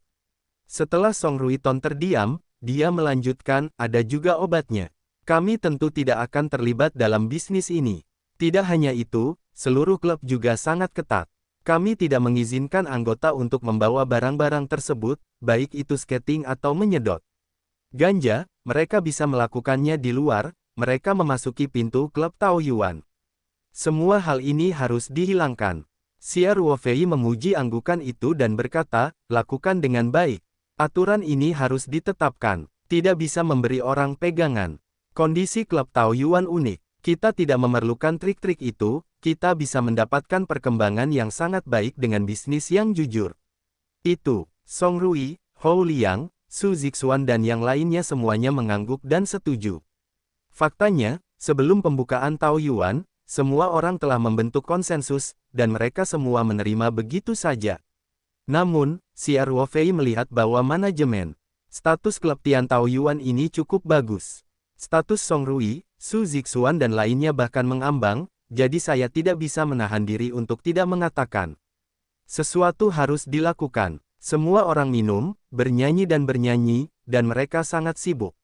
Setelah Song Ruiton terdiam, dia melanjutkan, ada juga obatnya. Kami tentu tidak akan terlibat dalam bisnis ini. Tidak hanya itu, seluruh klub juga sangat ketat. Kami tidak mengizinkan anggota untuk membawa barang-barang tersebut, baik itu skating atau menyedot ganja, mereka bisa melakukannya di luar. Mereka memasuki pintu klub Taoyuan. Semua hal ini harus dihilangkan. Xia Ruofei memuji anggukan itu dan berkata, lakukan dengan baik. Aturan ini harus ditetapkan. Tidak bisa memberi orang pegangan. Kondisi klub Taoyuan unik. Kita tidak memerlukan trik-trik itu, kita bisa mendapatkan perkembangan yang sangat baik dengan bisnis yang jujur. Itu, Song Rui, Hou Liang, Su Zixuan dan yang lainnya semuanya mengangguk dan setuju. Faktanya, sebelum pembukaan Taoyuan, semua orang telah membentuk konsensus, dan mereka semua menerima begitu saja. Namun, Xia Ruofei melihat bahwa manajemen status klub Tian Taoyuan ini cukup bagus. Status Song Rui, Su Zixuan dan lainnya bahkan mengambang, jadi saya tidak bisa menahan diri untuk tidak mengatakan. Sesuatu harus dilakukan. Semua orang minum, bernyanyi, dan mereka sangat sibuk.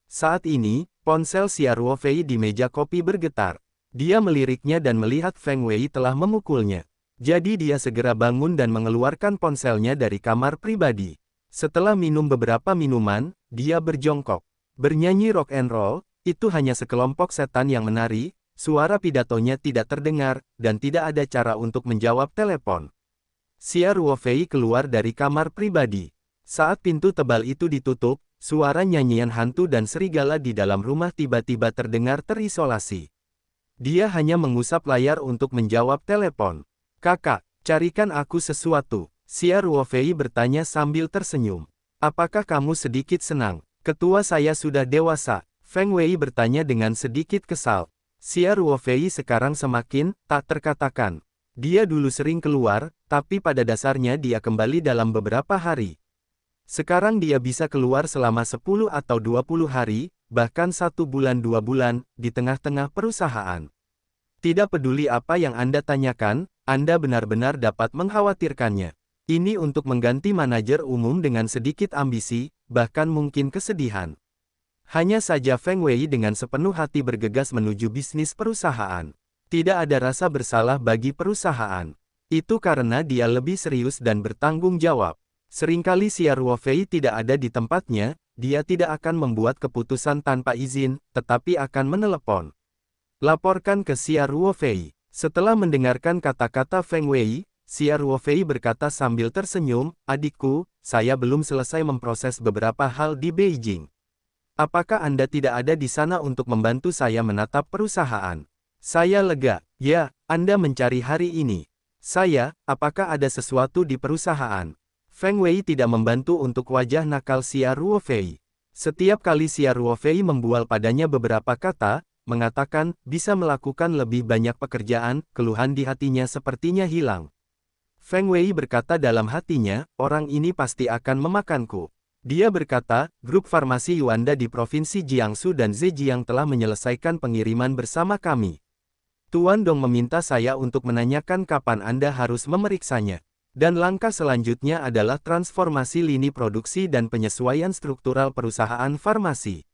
Saat ini, ponsel Xia Ruofei di meja kopi bergetar. Dia meliriknya dan melihat Feng Wei telah memukulnya. Jadi dia segera bangun dan mengeluarkan ponselnya dari kamar pribadi. Setelah minum beberapa minuman, dia berjongkok. Bernyanyi rock and roll, itu hanya sekelompok setan yang menari, suara pidatonya tidak terdengar, dan tidak ada cara untuk menjawab telepon. Xia Ruofei keluar dari kamar pribadi. Saat pintu tebal itu ditutup, suara nyanyian hantu dan serigala di dalam rumah tiba-tiba terdengar terisolasi. Dia hanya mengusap layar untuk menjawab telepon. Kakak, carikan aku sesuatu. Xia Ruofei bertanya sambil tersenyum. Apakah kamu sedikit senang? Ketua saya sudah dewasa. Feng Wei bertanya dengan sedikit kesal. Xia Ruofei sekarang semakin tak terkatakan. Dia dulu sering keluar, tapi pada dasarnya dia kembali dalam beberapa hari. Sekarang dia bisa keluar selama 10 atau 20 hari, bahkan 1 bulan 2 bulan, di tengah-tengah perusahaan. Tidak peduli apa yang Anda tanyakan, Anda benar-benar dapat mengkhawatirkannya. Ini untuk mengganti manajer umum dengan sedikit ambisi, bahkan mungkin kesedihan. Hanya saja Feng Wei dengan sepenuh hati bergegas menuju bisnis perusahaan. Tidak ada rasa bersalah bagi perusahaan. Itu karena dia lebih serius dan bertanggung jawab. Seringkali Xia Ruofei tidak ada di tempatnya, dia tidak akan membuat keputusan tanpa izin, tetapi akan menelepon. Laporkan ke Xia Ruofei. Setelah mendengarkan kata-kata Feng Wei, Xia Ruofei berkata sambil tersenyum, adikku, saya belum selesai memproses beberapa hal di Beijing. Apakah Anda tidak ada di sana untuk membantu saya menatap perusahaan? Saya lega. Ya, Anda mencari hari ini. Saya, apakah ada sesuatu di perusahaan? Feng Wei tidak membantu untuk wajah nakal Xia Ruofei. Setiap kali Xia Ruofei membual padanya beberapa kata, mengatakan, bisa melakukan lebih banyak pekerjaan, keluhan di hatinya sepertinya hilang. Feng Wei berkata dalam hatinya, orang ini pasti akan memakanku. Dia berkata, grup farmasi Yuanda di Provinsi Jiangsu dan Zhejiang telah menyelesaikan pengiriman bersama kami. Tuan Dong meminta saya untuk menanyakan kapan Anda harus memeriksanya. Dan langkah selanjutnya adalah transformasi lini produksi dan penyesuaian struktural perusahaan farmasi.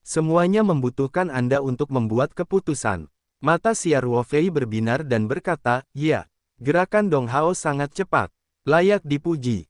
Semuanya membutuhkan Anda untuk membuat keputusan. Mata Xia Ruofei berbinar dan berkata, ya, gerakan Dong Hao sangat cepat. Layak dipuji.